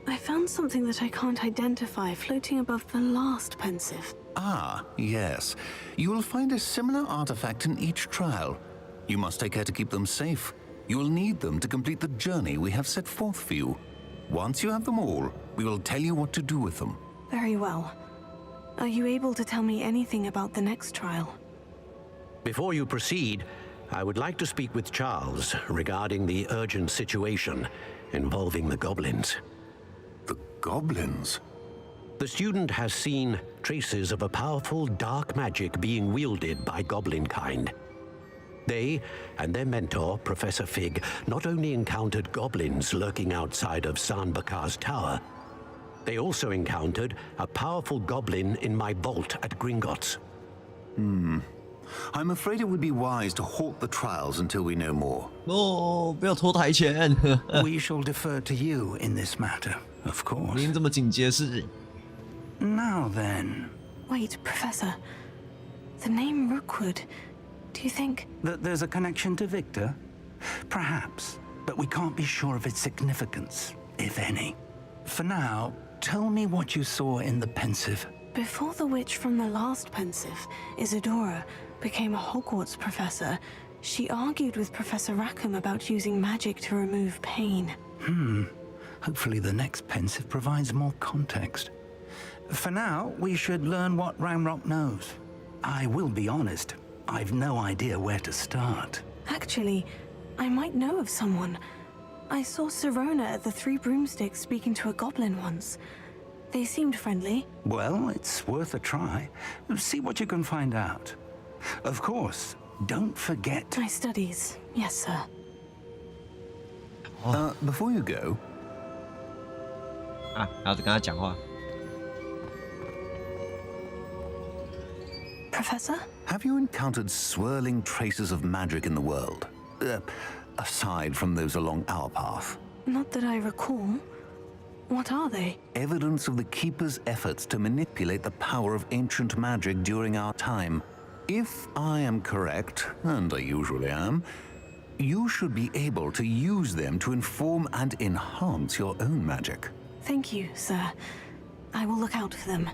I found something that I can't identify floating above the last Pensive. Ah, yes. You will find a similar artifact in each trial. You must take care to keep them safe. You will need them to complete the journey we have set forth for you. Once you have them all, we will tell you what to do with them. Very well. Are you able to tell me anything about the next trial? Before you proceed, I would like to speak with Charles regarding the urgent situation involving the goblins. The goblins? The student has seen traces of a powerful dark magic being wielded by goblin kind. They and their mentor, Professor Fig, not only encountered goblins lurking outside of San Bakar's tower, they also encountered a powerful goblin in my vault at Gringotts. I'm afraid it would be wise to halt the trials until we know more. Oh, 不要拖台前。 We shall defer to you in this matter, of course. 您这么警戒是？ Now then. Wait, Professor. The name Rookwood. Do you think that there's a connection to Victor? Perhaps, but we can't be sure of its significance, if any. For now, tell me what you saw in the Pensive. before the witch from the last Pensive, Isadora, became a Hogwarts professor, she argued with Professor Rackham about using magic to remove pain? Hopefully the next Pensive provides more context. For now, we should learn what Ramrock knows. I will be honest, I've no idea where to start. Actually, I might know of someone. I saw Sirona at the Three Broomsticks speaking to a goblin once. They seemed friendly. Well, it's worth a try. See what you can find out. Of course, don't forget... My studies, yes, sir. Before you go... 啊，然后就跟他讲话。 Professor? Have you encountered swirling traces of magic in the world? Aside from those along our path? Not that I recall. What are they? Evidence of the Keeper's efforts to manipulate the power of ancient magic during our time. If I am correct, and I usually am, you should be able to use them to inform and enhance your own magic. Thank you, sir. I will look out for them.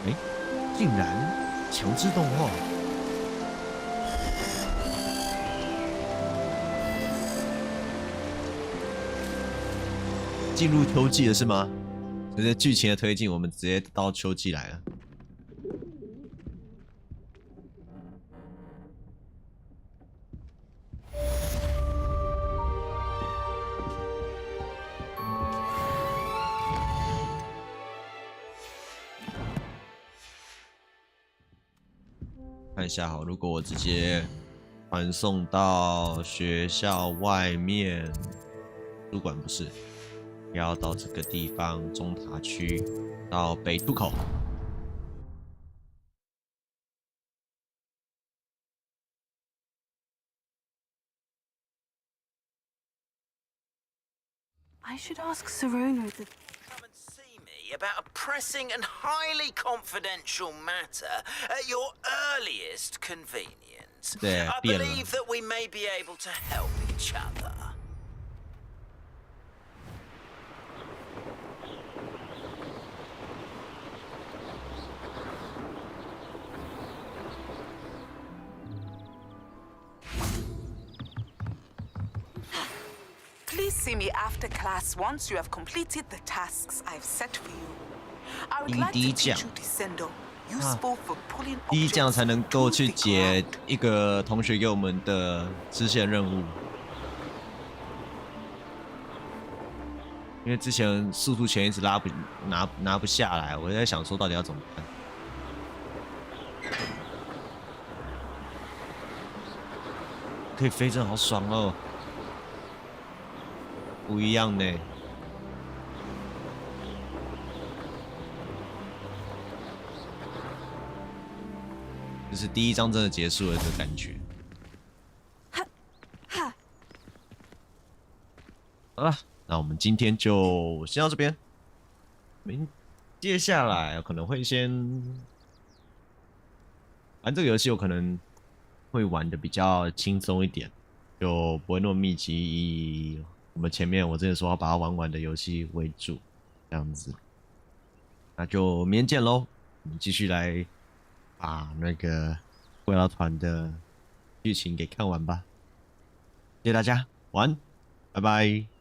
哎，竟然强制动画！进入秋季了是吗？随着剧情的推进，我们直接到秋季来了。看一下好，如果我直接传送到学校外面，主管不是，要到这个地方中塔区，到北渡口。I should ask Serona the... Come and see me about a pressing and highly confidential matter at your earliest convenience. I believe that we may be able to help each other. Please see me after class once you have completed the tasks I've set for you. I would like to teach you Descendo, useful for pulling 第一奖才能够去解一个同学给我们的支线任务，因为之前速度拳一直拿不下来，我在想说到底要怎么办。可以飞，真的好爽哦！不一样呢。就是第一章真的结束了这个感觉。好了，那我们今天就先到这边。接下来可能会先玩这个游戏，我可能会玩的比较轻松一点，就不会那么密集，以我们前面我之前说要把它玩完的游戏为主，这样子。那就明天见喽，我们继续来把那个未来团的剧情给看完吧。谢谢大家，晚安，拜拜。